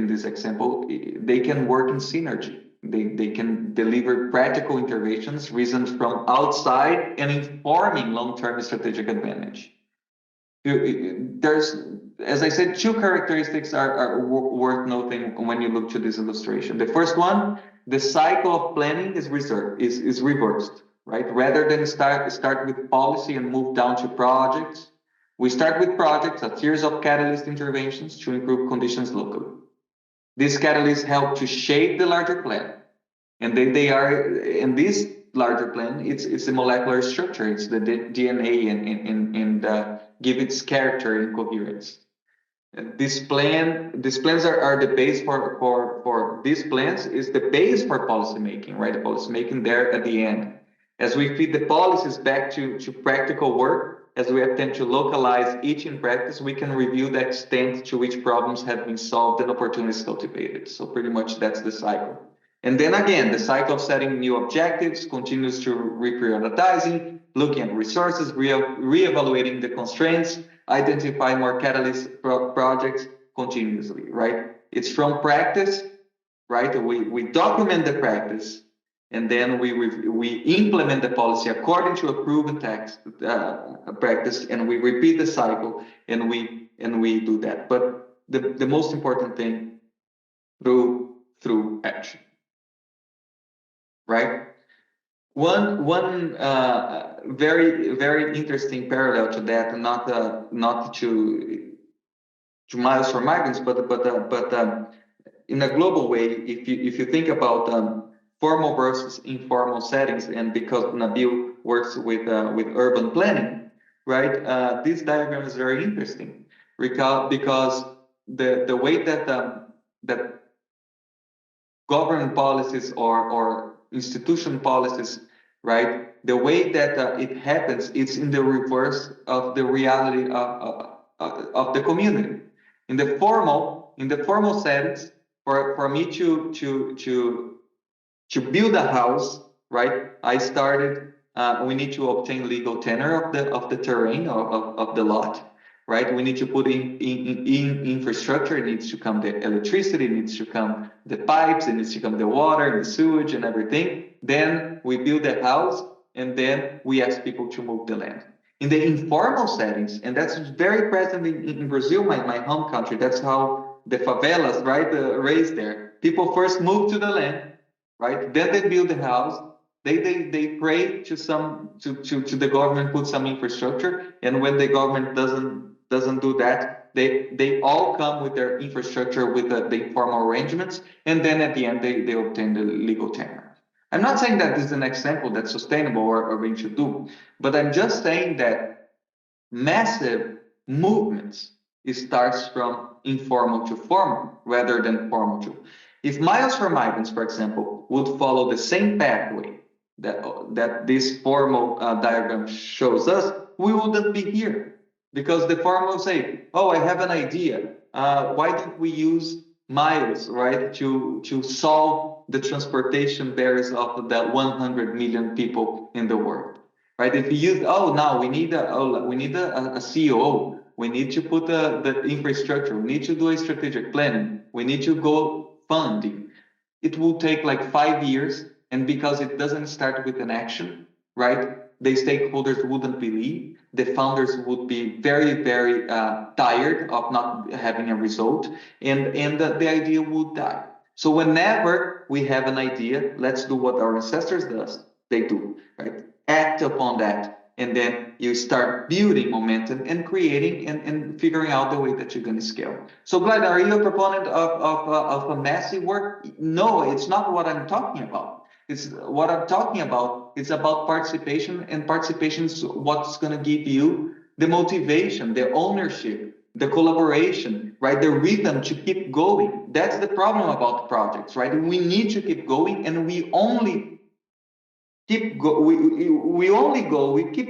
this example. They can work in synergy. They can deliver practical interventions reasoned from outside and informing long-term strategic advantage. There's, as I said, two characteristics are worth noting when you look to this illustration. The first one, the cycle of planning is reversed, right? Rather than start with policy and move down to projects, we start with projects, a series of catalyst interventions to improve conditions locally. These catalysts help to shape the larger plan, and they are in this larger plan. It's a molecular structure. It's the DNA and give its character and coherence. These plans are the base for these plans is the base for policymaking, right? The policymaking there at the end. As we feed the policies back to practical work, as we attempt to localize each in practice, we can review the extent to which problems have been solved and opportunities cultivated. So pretty much that's the cycle. And then again, the cycle of setting new objectives continues to reprioritizing, looking at resources, reevaluating the constraints, identify more catalyst projects continuously, right? It's from practice, right? We document the practice, and then we implement the policy according to a proven practice, and we repeat the cycle, and we do that. But the most important thing, through action, right? One very interesting parallel to that, not to Miles for Migrants, but in a global way, if you think about formal versus informal settings, and because Nabil works with urban planning, right? This diagram is very interesting because the way that government policies or institution policies, right? The way that it happens, it's in the reverse of the reality of the community. In the formal settings, for me to build a house, right? I started. We need to obtain legal tenure of the terrain of the lot, right? We need to put in infrastructure. It needs to come the electricity, it needs to come the pipes, it needs to come the water, the sewage, and everything. Then we build the house, and then we ask people to move the land. In the informal settings, and that's very present in Brazil, my home country. That's how the favelas, right, raised there. People first move to the land, right? Then they build the house. They pray to the government, put some infrastructure, and when the government doesn't do that, they all come with their infrastructure with the informal arrangements, and then at the end they obtain the legal tenure. I'm not saying that this is an example that's sustainable or we should do, but I'm just saying that massive movements, it starts from informal to formal rather than formal to. If Miles for Migrants, for example, would follow the same pathway that this formal diagram shows us, we wouldn't be here. Because the farmer will say, oh, I have an idea. Why don't we use miles, right, to solve the transportation barriers of the 100 million people in the world, right? If you use, now we need a COO. We need to put the infrastructure. We need to do a strategic planning. We need to go funding. It will take like 5 years, and because it doesn't start with an action, right? The stakeholders wouldn't believe. The founders would be very, very tired of not having a result, and the idea would die. So whenever we have an idea, let's do what our ancestors they do, right? Act upon that, and then you start building momentum and creating and figuring out the way that you're going to scale. So Glenn, are you a proponent of a massive work? No, it's not what I'm talking about. It's what I'm talking about. It's about participation, and participation is what's going to give you the motivation, the ownership, the collaboration, right? The rhythm to keep going. That's the problem about projects, right? We need to keep going, and we keep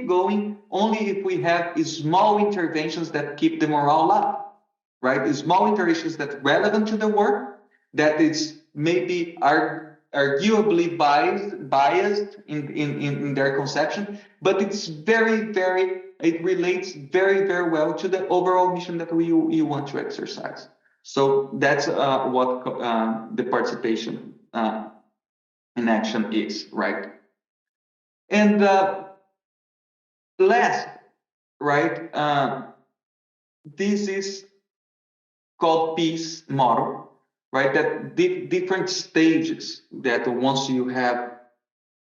going only if we have small interventions that keep the morale up, right? Small interventions that's relevant to the work, that is maybe arguably biased in their conception, but it's it relates very, very well to the overall mission that you want to exercise. So that's what the participation in action is, right? And last, right, this is called peace model, right? That different stages that once you have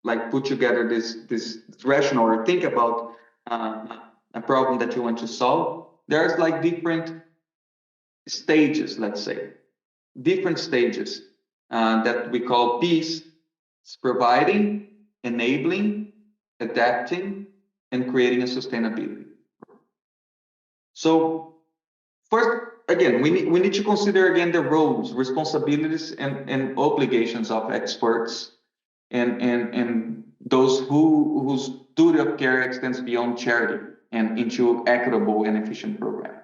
like put together this rational or think about a problem that you want to solve, there's like different stages, let's say, different stages that we call peace. It's providing, enabling, adapting, and creating a sustainability. So first, again, we need to consider again the roles, responsibilities, and obligations of experts and those whose duty of care extends beyond charity and into equitable and efficient program.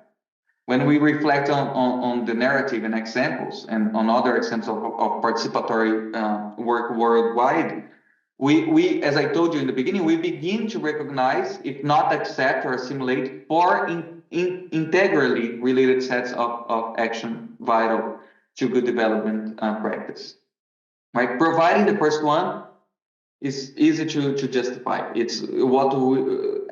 When we reflect on the narrative and examples and on other examples of participatory work worldwide, we, as I told you in the beginning, we begin to recognize, if not accept or assimilate, four integrally related sets of action vital to good development practice. Right? Providing the first one is easy to justify. It's what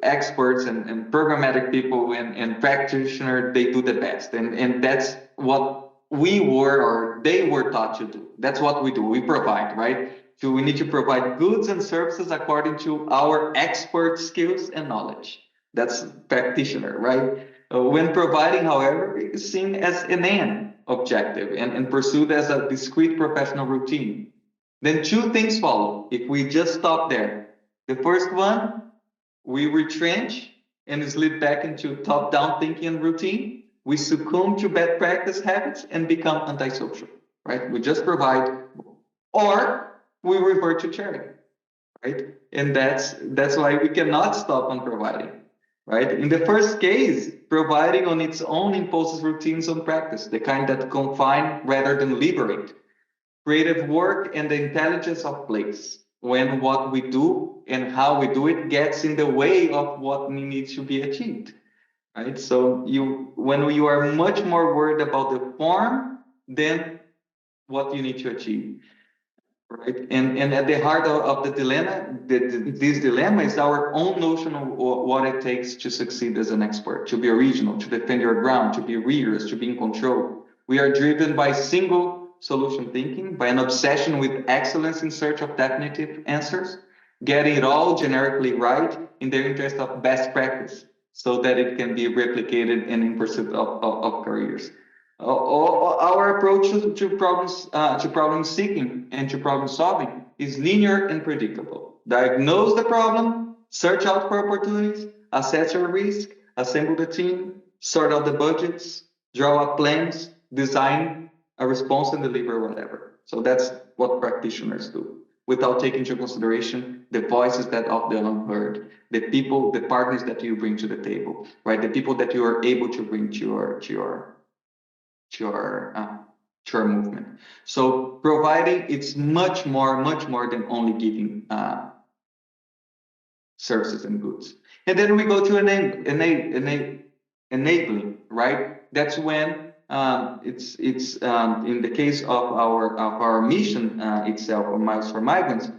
experts and programmatic people and practitioners, they do the best. And that's what we were or they were taught to do. That's what we do. We provide, right? So we need to provide goods and services according to our expert skills and knowledge. That's practitioner, right? When providing, however, is seen as an end objective and pursued as a discrete professional routine. Then two things follow if we just stop there. The first one, we retrench and slip back into top-down thinking and routine. We succumb to bad practice habits and become antisocial, right? We just provide, or we revert to charity, right? And that's why we cannot stop on providing, right? In the first case, providing on its own imposes routines on practice, the kind that confine rather than liberate. Creative work and the intelligence of place, when what we do and how we do it gets in the way of what needs to be achieved, right? So when you are much more worried about the form than what you need to achieve, right? And at the heart of the dilemma, this dilemma is our own notion of what it takes to succeed as an expert, to be original, to defend your ground, to be rigorous, to be in control. We are driven by single solution thinking, by an obsession with excellence in search of definitive answers, getting it all generically right in the interest of best practice so that it can be replicated and in pursuit of careers. Our approach to problem seeking and to problem solving is linear and predictable. Diagnose the problem, search out for opportunities, assess your risk, assemble the team, sort out the budgets, draw up plans, design a response and deliver whatever. So that's what practitioners do, without taking into consideration the voices that of the unheard, the people, the partners that you bring to the table, right? The people that you are able to bring to your movement. So providing, it's much more than only giving services and goods. And then we go to enabling, right? That's when it's in the case of our mission itself, or Miles for Migrants,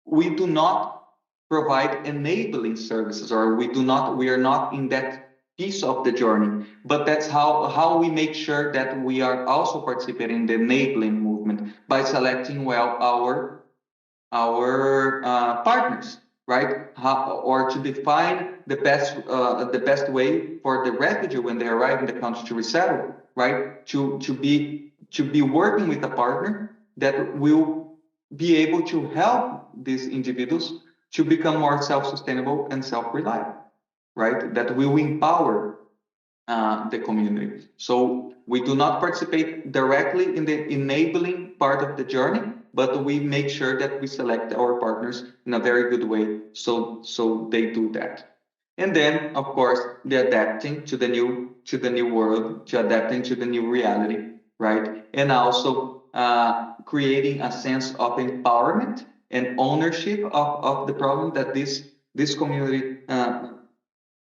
we do not provide enabling services, or we are not in that piece of the journey, but that's how we make sure that we are also participating in the enabling movement by selecting well our partners, right? Or to define the best way for the refugee when they arrive in the country to resettle, right? To be working with a partner that will be able to help these individuals to become more self-sustainable and self-reliant, right? That will empower the community. So we do not participate directly in the enabling part of the journey, but we make sure that we select our partners in a very good way so they do that. And then, of course, the adapting to the new world, to adapting to the new reality, right? And also creating a sense of empowerment and ownership of the problem that this community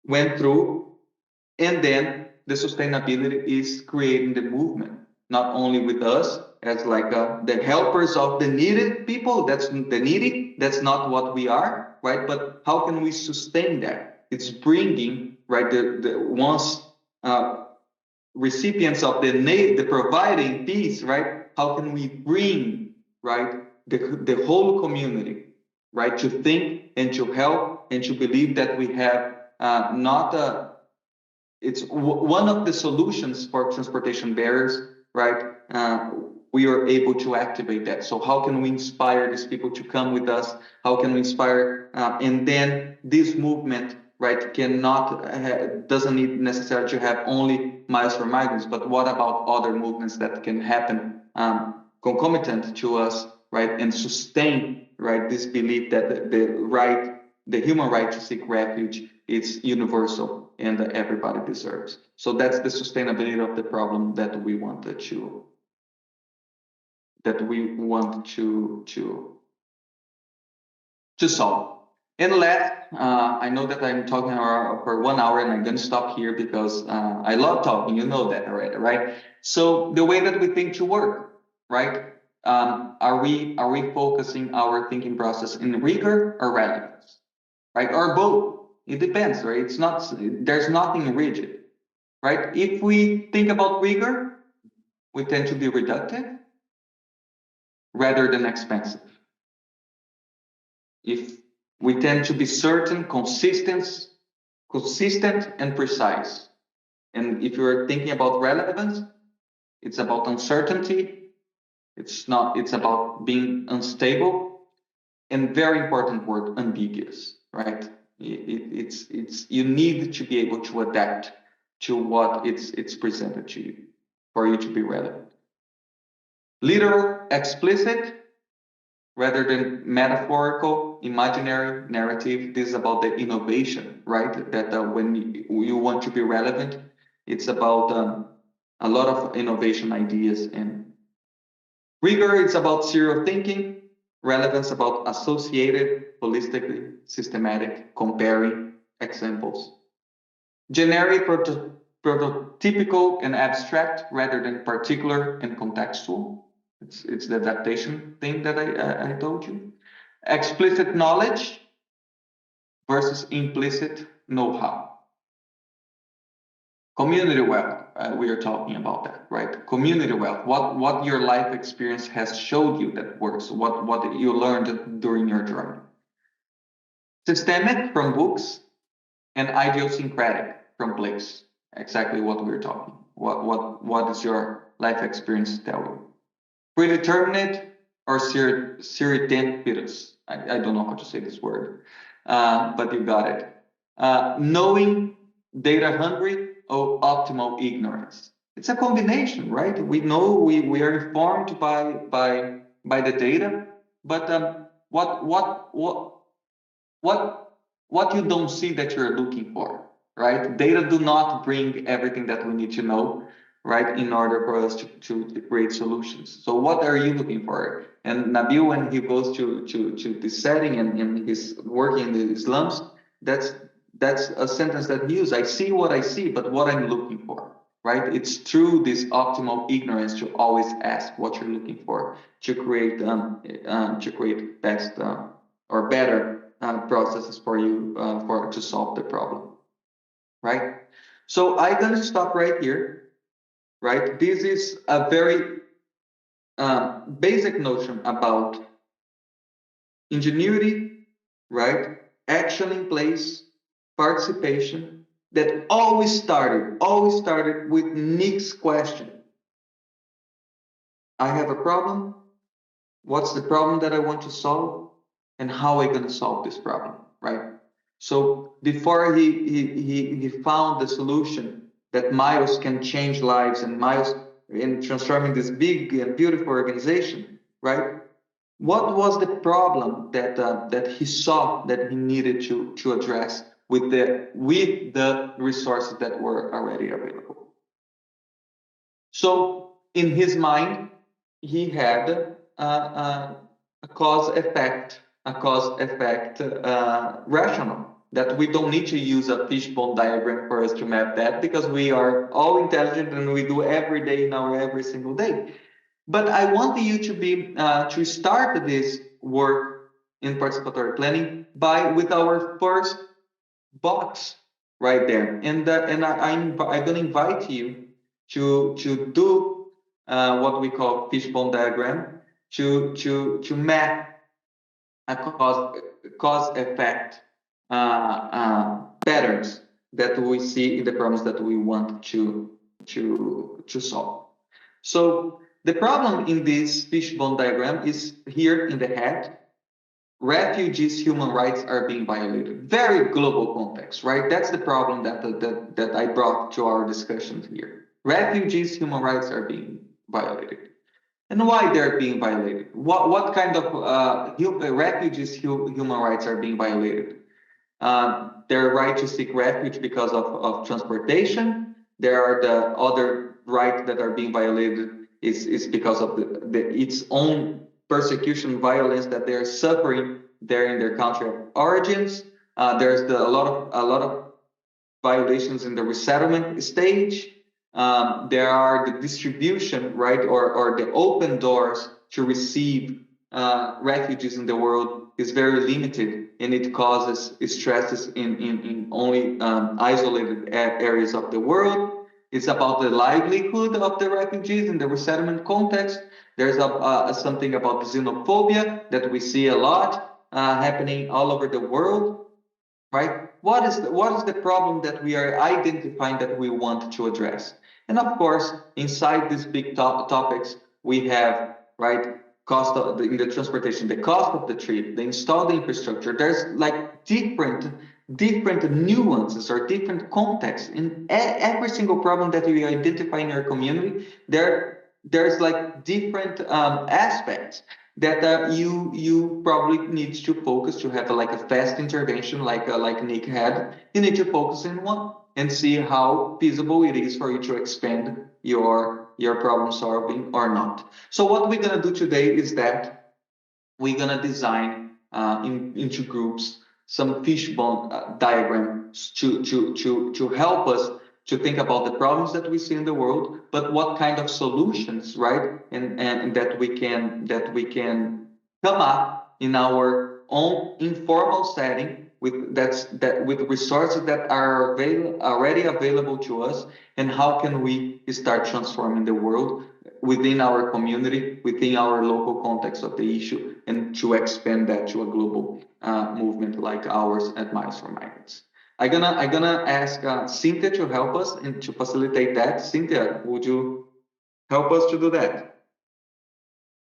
went through. And then the sustainability is creating the movement, not only with us as like the helpers of the needed people, that's the needy, that's not what we are, right? But how can we sustain that? It's bringing, right, the once recipients of the providing piece, right? How can we bring, right, the whole community, right, to think and to help and to believe that we have not a it's one of the solutions for transportation barriers, right? We are able to activate that. So how can we inspire these people to come with us? How can we inspire? And then this movement, right, doesn't need necessarily to have only Miles for Migrants, but what about other movements that can happen concomitant to us, right, and sustain, right, this belief that the human right to seek refuge is universal and that everybody deserves. So that's the sustainability of the problem that we wanted to solve. And last, I know that I'm talking for 1 hour and I'm going to stop here because I love talking. You know that already, right? So the way that we think to work, right? Are we focusing our thinking process in rigor or relevance, right? Or both? It depends, right? It's not. There's nothing rigid, right? If we think about rigor, we tend to be reductive rather than expensive. If we tend to be certain, consistent and precise. And if you're thinking about relevance, it's about uncertainty. It's about being unstable, and very important word, ambiguous, right? It's you need to be able to adapt to what it's presented to you for you to be relevant. Literal, explicit, rather than metaphorical, imaginary, narrative. This is about the innovation, right? That when you want to be relevant, it's about a lot of innovation ideas. And rigor, it's about serial thinking. Relevance about associated, holistically, systematic, comparing examples. Generic, prototypical, and abstract rather than particular and contextual. It's the adaptation thing that I told you. Explicit knowledge versus implicit know-how. Community wealth, we are talking about that, right? Community wealth, what your life experience has showed you that works, what you learned during your journey. Systemic from books, and idiosyncratic from place. Exactly what we're talking. What does your life experience tell you? Predetermined or serendipitous? I don't know how to say this word, but you got it. Knowing, data hungry, or optimal ignorance. It's a combination, right? We know we are informed by the data, but what you don't see that you're looking for, right? Data do not bring everything that we need to know, right, in order for us to create solutions. So what are you looking for? And Nabil, when he goes to this setting and he's working in the slums, that's a sentence that he uses. I see what I see, but what I'm looking for, right? It's through this optimal ignorance to always ask what you're looking for to create best or better processes for you to solve the problem, right? So I'm going to stop right here, right? This is a very basic notion about ingenuity, right? Action in place, participation, that always started with Nick's question. I have a problem. What's the problem that I want to solve? And how are we going to solve this problem, right? So before he found the solution that Miles can change lives and Miles in transforming this big and beautiful organization, right? What was the problem that he saw that he needed to address with the resources that were already available? So in his mind, he had a cause-effect rational, that we don't need to use a fishbone diagram for us to map that because we are all intelligent and we do every day now, every single day. But I want you to be to start this work in participatory planning with our first box right there. And I'm gonna invite you to do what we call fishbone diagram to map a cause effect patterns that we see in the problems that we want to solve. So the problem in this fishbone diagram is here in the head. Refugees' human rights are being violated. Very global context, right? That's the problem that I brought to our discussion here. Refugees' human rights are being violated. And why they're being violated? What kind of refugees' human rights are being violated? Their right to seek refuge because of transportation. There are the other rights that are being violated is because of its own persecution, violence that they're suffering there in their country of origins. There's a lot of violations in the resettlement stage. There are the distribution, right, or the open doors to receive refugees in the world is very limited, and it causes stresses in only isolated areas of the world. It's about the livelihood of the refugees in the resettlement context. There's something about xenophobia that we see a lot happening all over the world, right? What is the problem that we are identifying that we want to address? And of course, inside these big topics, we have, right, cost of in the transportation, the cost of the trip, the installed infrastructure. There's like different nuances or different contexts in every single problem that we identify in our community. There's like different aspects that you probably need to focus to have like a fast intervention like Nick had. You need to focus in one and see how feasible it is for you to expand your problem solving or not. So what we're gonna do today is that we're gonna design into groups some fishbone diagrams to help us to think about the problems that we see in the world, but what kind of solutions, right? And that we can come up in our own informal setting with with resources that are already available to us, and how can we start transforming the world within our community, within our local context of the issue, and to expand that to a global movement like ours at Miles for Migrants. I'm gonna ask Cynthia to help us and to facilitate that. Cynthia, would you help us to do that?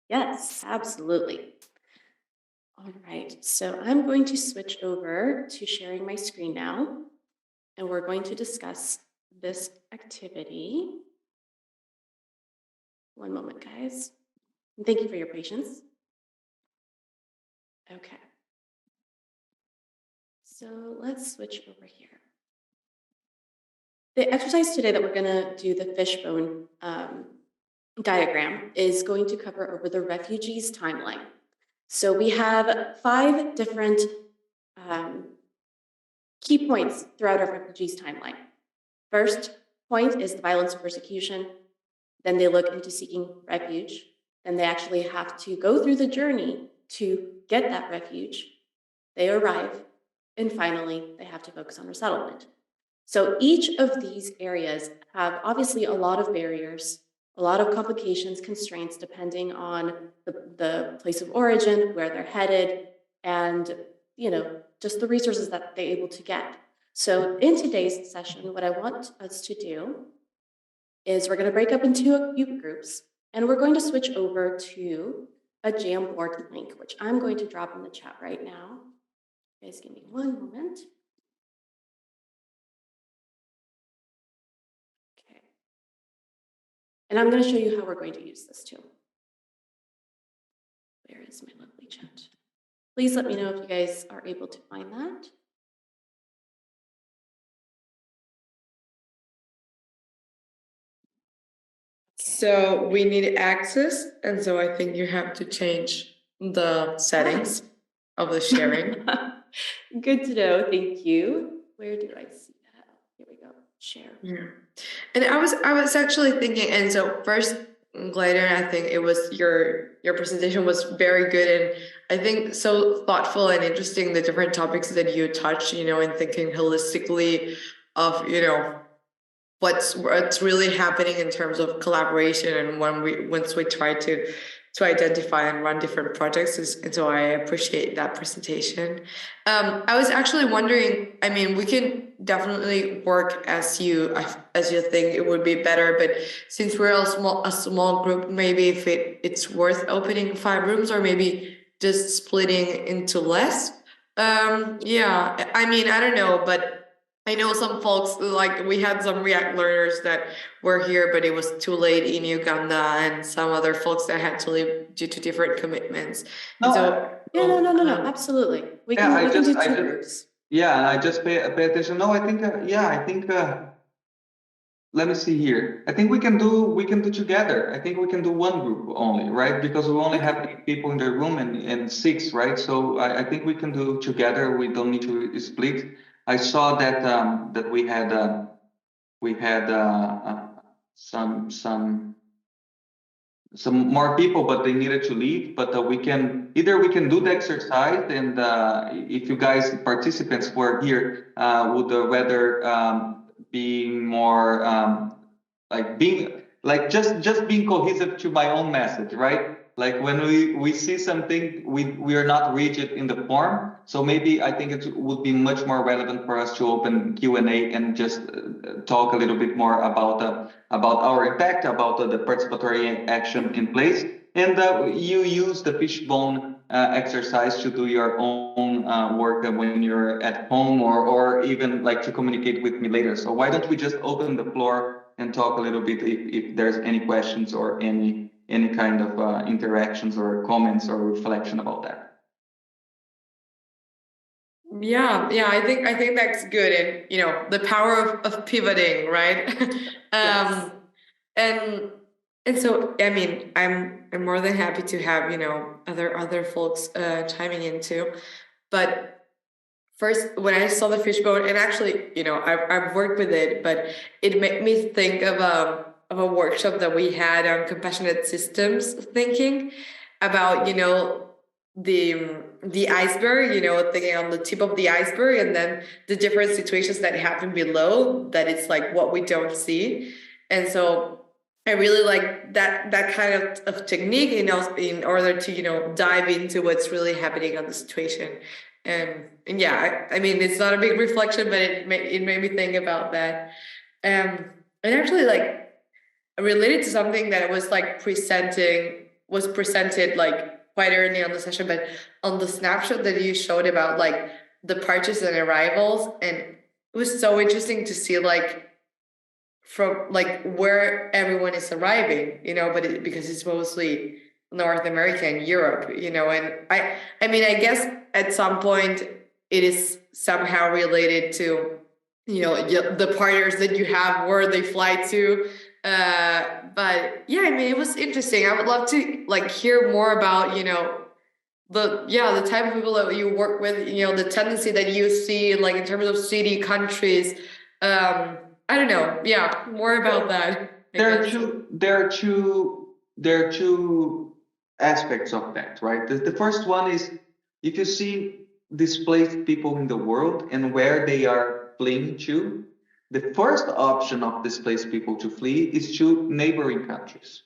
Yes, absolutely. All right, so I'm going to switch over to sharing my screen now, and we're going to discuss this activity. One moment, guys. And thank you for your patience. Okay. So let's switch over here. The exercise today that we're going to do, the fishbone diagram, is going to cover over the refugees timeline. So we have 5 different key points throughout our refugees timeline. First point is the violence and persecution. Then they look into seeking refuge. Then they actually have to go through the journey to get that refuge. They arrive. And finally, they have to focus on resettlement. So each of these areas have obviously a lot of barriers, a lot of complications, constraints, depending on the place of origin, where they're headed, and just the resources that they're able to get. So in today's session, what I want us to do is we're going to break up into a few groups, and we're going to switch over to a Jamboard link, which I'm going to drop in the chat right now. Guys, give me one moment. Okay. And I'm going to show you how we're going to use this too. Where is my lovely chat? Please let me know if you guys are able to find that. So we need access, and so I think you have to change the settings of the sharing. Good to know, thank you. Where do I see that? Here we go, share. Yeah. And I was actually thinking, and so first, Glider, I think it was your presentation was very good, and I think so thoughtful and interesting, the different topics that you touched, and thinking holistically of, what's really happening in terms of collaboration and once we try to identify and run different projects. And so I appreciate that presentation. I was actually wondering, I mean, we can definitely work as you think it would be better, but since we're a small group, maybe if it's worth opening 5 rooms or maybe just splitting into less. Yeah, I mean, I don't know, but I know some folks, like we had some React learners that were here, but it was too late in Uganda, and some other folks that had to leave due to different commitments. No, Yeah, no, absolutely. We Yeah, can do 2 groups. Yeah, I just pay attention. No, I think let me see here. I think we can do together. I think we can do one group only, right? Because we only have 8 people in the room and 6, right? So I think we can do together. We don't need to split. I saw that that we had some more people, but they needed to leave. But we can do the exercise, and if you guys participants were here, would rather being more just being cohesive to my own message, right? Like when we see something, we are not rigid in the form. So maybe I think it would be much more relevant for us to open Q&A and just talk a little bit more about our impact, about the participatory action in place. And you use the fishbone exercise to do your own work when you're at home, or even like to communicate with me later. So why don't we just open the floor and talk a little bit if there's any questions or any kind of interactions or comments or reflection about that. Yeah, I think that's good, and the power of pivoting, right? Yes. And so I mean, I'm more than happy to have other folks chiming in too, but first, when I saw the fishbone, and actually, I've worked with it, but it made me think of a workshop that we had on compassionate systems thinking about, the iceberg, thinking on the tip of the iceberg, and then the different situations that happen below, that it's like what we don't see. And so I really like that kind of technique, in order to, dive into what's really happening on the situation. And yeah, I mean, it's not a big reflection, but it made me think about that. And actually, like, related to something that was presented like quite early on the session, but on the snapshot that you showed about like the departures and arrivals, and it was so interesting to see like from like where everyone is arriving, but because it's mostly North America and Europe, and I mean, I guess at some point it is somehow related to, the partners that you have, where they fly to. But yeah, I mean, it was interesting. I would love to like hear more about, the type of people that you work with, the tendency that you see, like in terms of city, countries. I don't know. Yeah, more about that. There are two aspects of that, right? The first one is, if you see displaced people in the world and where they are fleeing to, the first option of displaced people to flee is to neighboring countries,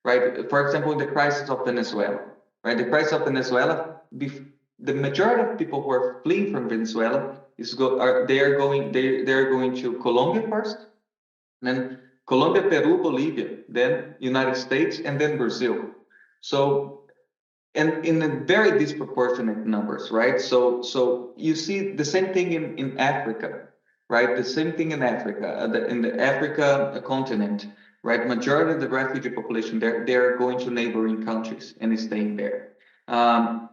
right? For example, in the crisis of Venezuela, right? The crisis of Venezuela, the majority of people who are fleeing from Venezuela they're going to Colombia first, then Colombia, Peru, Bolivia, then United States, and then Brazil. So, and in a very disproportionate numbers, right? So you see the same thing in Africa, right? The same thing in Africa, in the Africa continent, right? Majority of the refugee population, they're going to neighboring countries and staying there.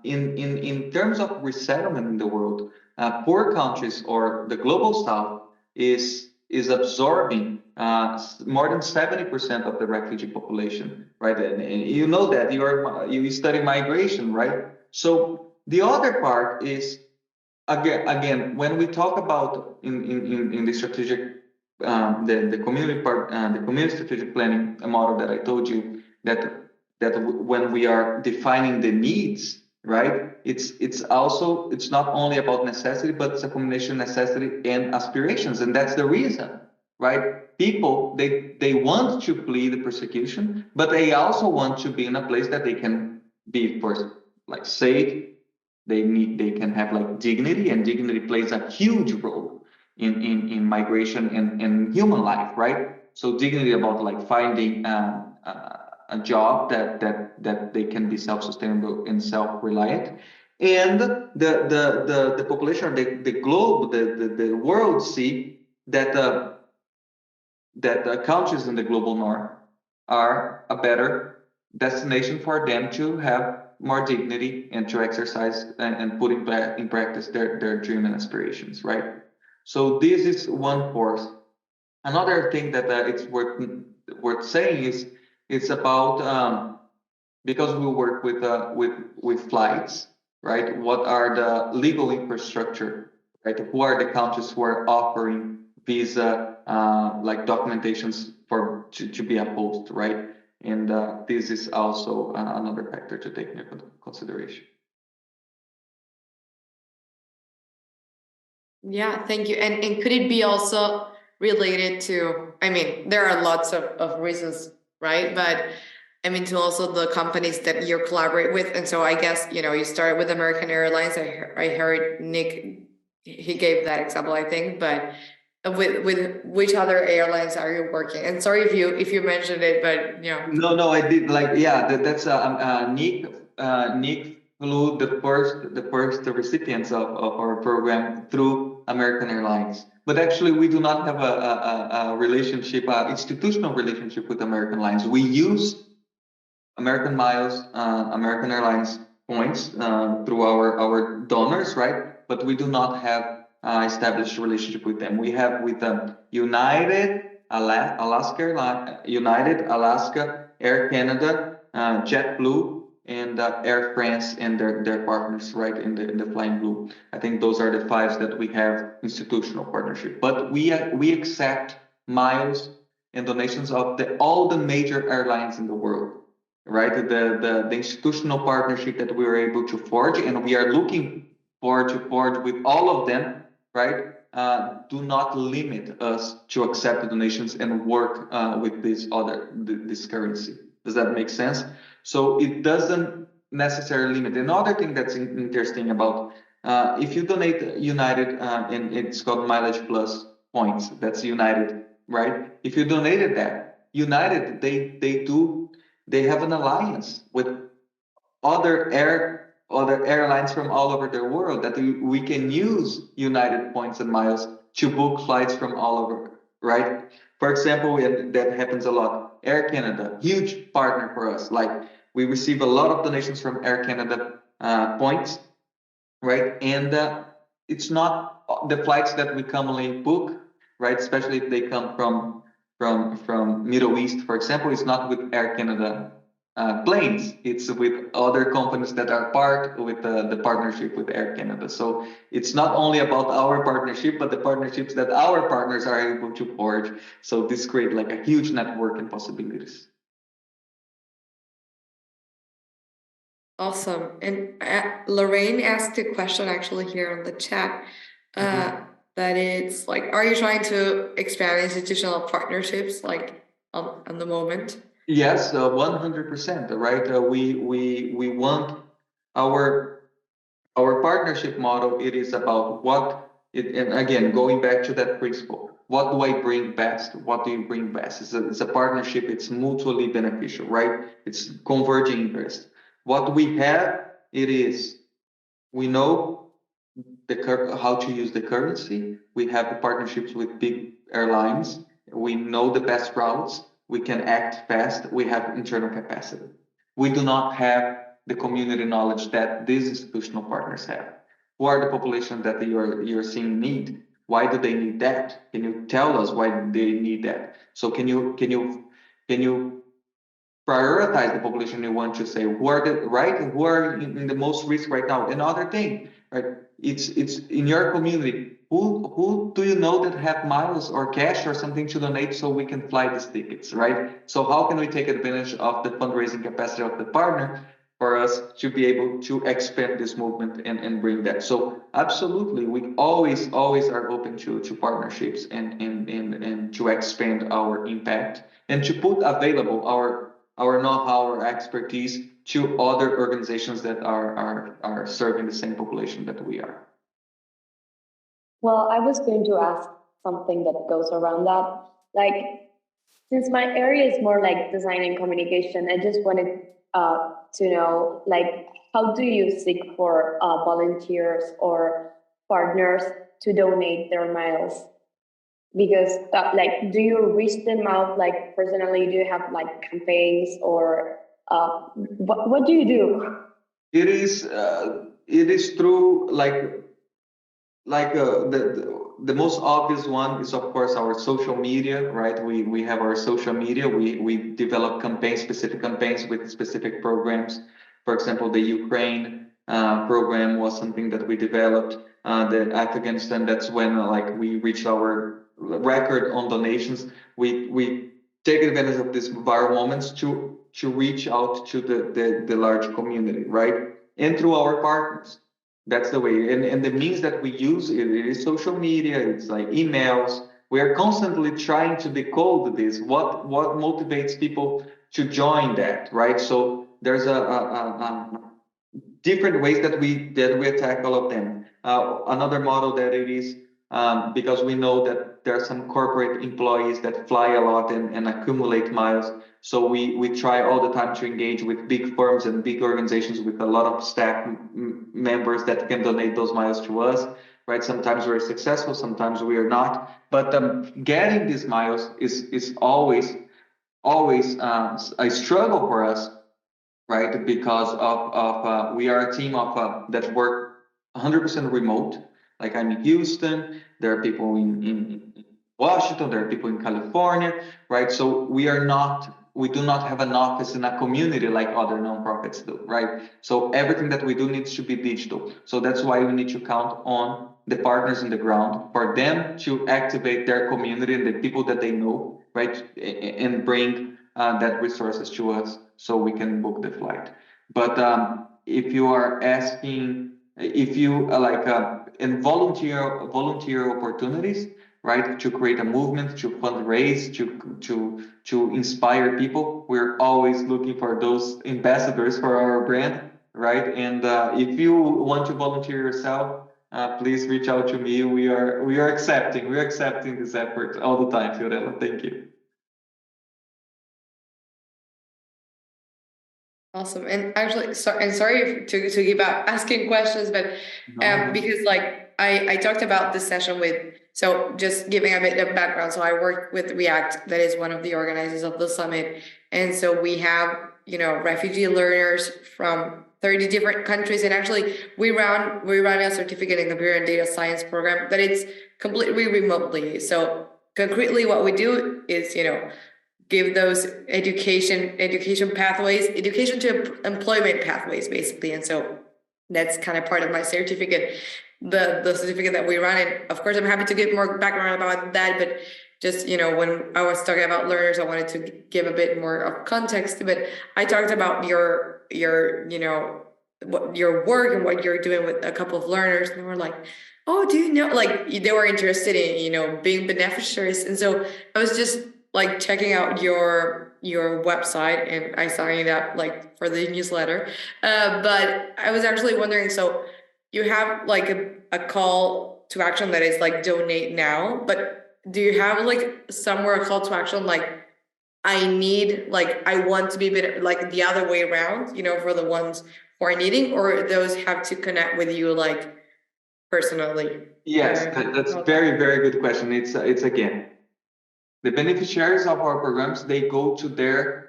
In terms of resettlement in the world, poor countries or the global south is absorbing more than 70% of the refugee population, right? And you know that you study migration, right? So the other part is, again, when we talk about in the strategic, the community part, the community strategic planning model that I told you, that when we are defining the needs right? It's not only about necessity, but it's a combination of necessity and aspirations, and that's the reason, right? People they want to flee the persecution, but they also want to be in a place that they can be first like safe. They can have like dignity, and dignity plays a huge role in migration and human life, right? So dignity about like finding a job that they can be self-sustainable and self-reliant, and the population, or the globe, the world see that the countries in the global north are a better destination for them to have more dignity and to exercise and put in practice their dream and aspirations, right? So this is one force. Another thing that it's worth saying is it's about because we work with flights, right? What are the legal infrastructure, right? Who are the countries who are offering visa like documentations to be opposed, right? And this is also another factor to take into consideration. Yeah, thank you. And could it be also related to, I mean, there are lots of reasons, right? But I mean, to also the companies that you collaborate with. And so I guess, you started with American Airlines. I heard Nick, he gave that example, I think, but with which other airlines are you working? And sorry if you mentioned it, but No, I did like, yeah, that's Nick flew the recipients of our program through American Airlines. But actually, we do not have a relationship, institutional relationship with American Airlines. We use American Miles, American Airlines points through our donors, right? But we do not have established relationship with them. We have with United, Alaska, Air Canada, JetBlue, and Air France, and their partners, right, in the Flying Blue. I think those are the five that we have institutional partnership. But we accept miles and donations of all the major airlines in the world, right? The institutional partnership that we were able to forge, and we are looking forward to forge with all of them, right? Do not limit us to accept the donations and work with this currency. Does that make sense? So it doesn't necessarily limit. Another thing that's interesting about if you donate United, and it's called Mileage Plus points. That's United, right? If you donated that, United, they have an alliance with other airlines from all over the world that we can use United points and miles to book flights from all over, right? For example, that happens a lot. Air Canada, huge partner for us. Like we receive a lot of donations from Air Canada points, right? And it's not the flights that we commonly book, right? Especially if they come from Middle East, for example. It's not with Air Canada planes. It's with other companies that are part with the partnership with Air Canada. So it's not only about our partnership, but the partnerships that our partners are able to forge. So this creates like a huge network and possibilities. awesome. And Lorraine asked a question actually here on the chat. That it's like, are you trying to expand institutional partnerships like on the moment? Yes, 100%, right? We want our partnership model. It is about and again, going back to that principle, what do I bring best? What do you bring best? It's a partnership. It's mutually beneficial, right? It's converging interest. What we have, we know how to use the currency. We have the partnerships with big airlines. We know the best routes. We can act fast. We have internal capacity. We do not have the community knowledge that these institutional partners have. Who are the population that you're seeing need? Why do they need that? Can you tell us why they need that? So can you prioritize the population you want to say who are in the most risk right now? Another thing, right? It's in your community. Who do you know that have miles or cash or something to donate so we can fly these tickets, right? So how can we take advantage of the fundraising capacity of the partner for us to be able to expand this movement and bring that. So absolutely, we always are open to partnerships and to expand our impact and to put available our know-how, our expertise to other organizations that are serving the same population that we are. Well, I was going to ask something that goes around that. Like, since my area is more like design and communication, I just wanted to know, like, how do you seek for volunteers or partners to donate their miles? Because, like, do you reach them out, like, personally? Do you have, like, campaigns or what do you do? It is through the most obvious one is of course our social media, right? We have our social media. We develop campaigns, specific campaigns with specific programs. For example, the Ukraine program was something that we developed. The Afghanistan, that's when we reached our record on donations. We take advantage of these viral moments to reach out to the large community, right? And through our partners. That's the way. And the means that we use, it is social media, it's like emails. We are constantly trying to decode this, what motivates people to join that, right? So there's a different ways that we attack all of them. Another model that it is, because we know that there are some corporate employees that fly a lot and accumulate miles. So we try all the time to engage with big firms and big organizations with a lot of staff members that can donate those miles to us, right? Sometimes we're successful, sometimes we are not. But getting these miles is always a struggle for us, right? Because of we are a team of that work 100% remote. Like I'm in Houston, there are people in Washington, there are people in California, right? So we do not have an office in a community like other nonprofits do, right? So everything that we do needs to be digital. So that's why we need to count on the partners on the ground for them to activate their community and the people that they know, right? And bring that resources to us so we can book the flight. But if you are asking, if you in volunteer opportunities, right, to create a movement, to fundraise, to inspire people, we're always looking for those ambassadors for our brand, right? And if you want to volunteer yourself, please reach out to me. We're accepting this effort all the time, Fiorella. Thank you. Awesome. And actually, sorry to keep asking questions, but because I talked about this session with, so just giving a bit of background. So I work with React, that is one of the organizers of the summit. And so we have, refugee learners from 30 different countries. And actually we run a certificate in computer and data science program that it's completely remotely. So concretely what we do is, give those education pathways, education to employment pathways, basically. And so that's kind of part of my certificate, the certificate that we run. And of course, I'm happy to give more background about that, but just, when I was talking about learners, I wanted to give a bit more of context, but I talked about your work and what you're doing with a couple of learners, and they were like, oh, do you know, they were interested in, being beneficiaries. And so I was just checking out your website, and I signed up for the newsletter. But I was actually wondering, so you have a call to action that is donate now, but do you have somewhere a call to action I need I want to be better, the other way around, for the ones who are needing, or those have to connect with you personally? Yes, that's a very, very good question. It's again, the beneficiaries of our programs, they go to the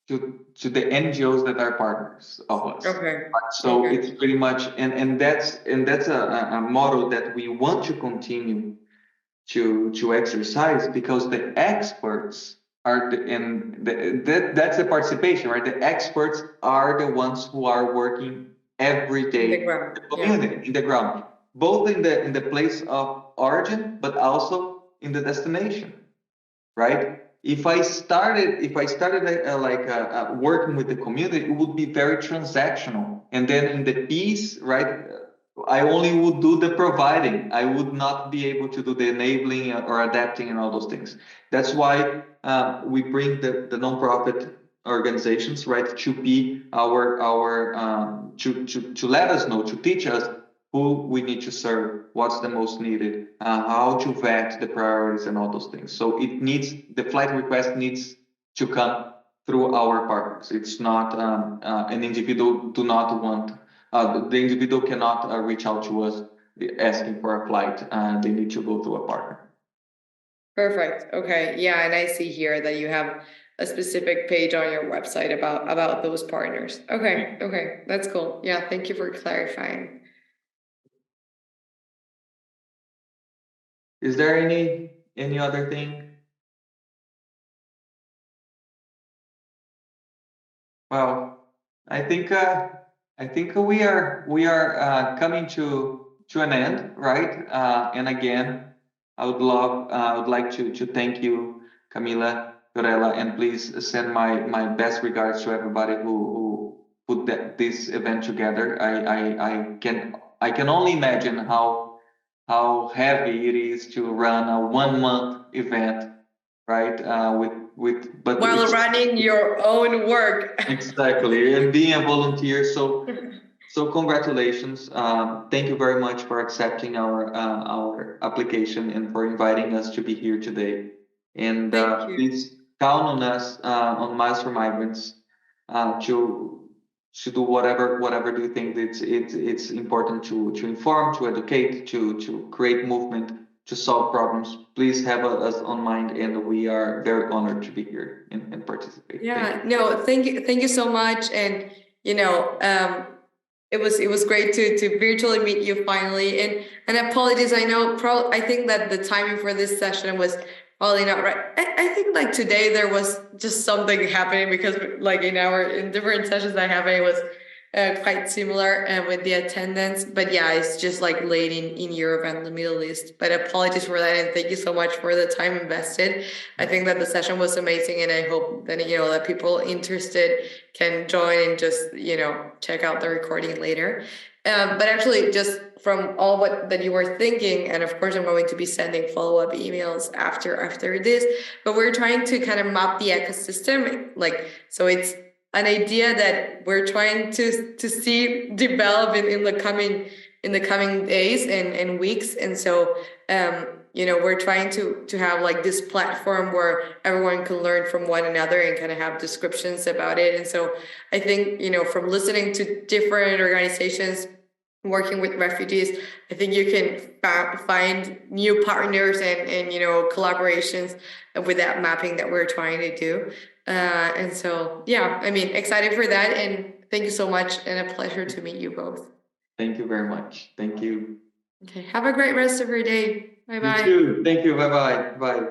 NGOs that are partners of us. Okay. So it's pretty much, and that's a model that we want to continue to exercise, because the experts are that's the participation, right? The experts are the ones who are working every day In the ground, in the community, in the ground, both in the place of origin, but also in the destination, right? if I started working with the community, it would be very transactional. And then in the piece, right, I only would do the providing. I would not be able to do the enabling or adapting and all those things. That's why we bring the nonprofit organizations, right, to be to let us know, to teach us who we need to serve, what's the most needed, how to vet the priorities and all those things. So the flight request needs to come through our partners. It's not an individual do not want, the individual cannot reach out to us asking for a flight. They need to go through a partner. Perfect. Okay. Yeah, and I see here that you have a specific page on your website about those partners. Okay. Okay. That's cool. Yeah, thank you for clarifying. Is there any other thing? Well, I think we are coming to an end, right? And again, I would like to thank you, Camila Fiorella, and please send my best regards to everybody who put this event together. I can only imagine how heavy it is to run a 1 month event, right? But While it's- running your own work. Exactly, and being a volunteer. So congratulations. Thank you very much for accepting our application and for inviting us to be here today. And Thank you. please count on us, on Miles for Migrants, to do whatever do you think it's important to inform, to educate, to create movement, to solve problems. Please have us on mind, and we are very honored to be here and participate. Yeah, no, thank you so much. And it was great to virtually meet you finally. And apologies, I know I think that the timing for this session was probably not right. I think like today there was just something happening because like in different sessions I have, it was quite similar with the attendance. But yeah, it's just like late in Europe and the Middle East. But apologies for that, and thank you so much for the time invested. I think that the session was amazing, and I hope that that people interested can join and just check out the recording later. But actually, just from all that you were thinking, and of course I'm going to be sending follow-up emails after this, but we're trying to kind of map the ecosystem, so it's an idea that we're trying to see develop in the coming days and weeks. And so we're trying to have like this platform where everyone can learn from one another and kind of have descriptions about it. And so I think from listening to different organizations working with refugees, I think you can find new partners and collaborations with that mapping that we're trying to do. And so, yeah, I mean, excited for that. And thank you so much. And a pleasure to meet you both. Thank you very much. Thank you. Okay. Have a great rest of your day. Bye-bye. You too. Thank you. Bye-bye. Bye.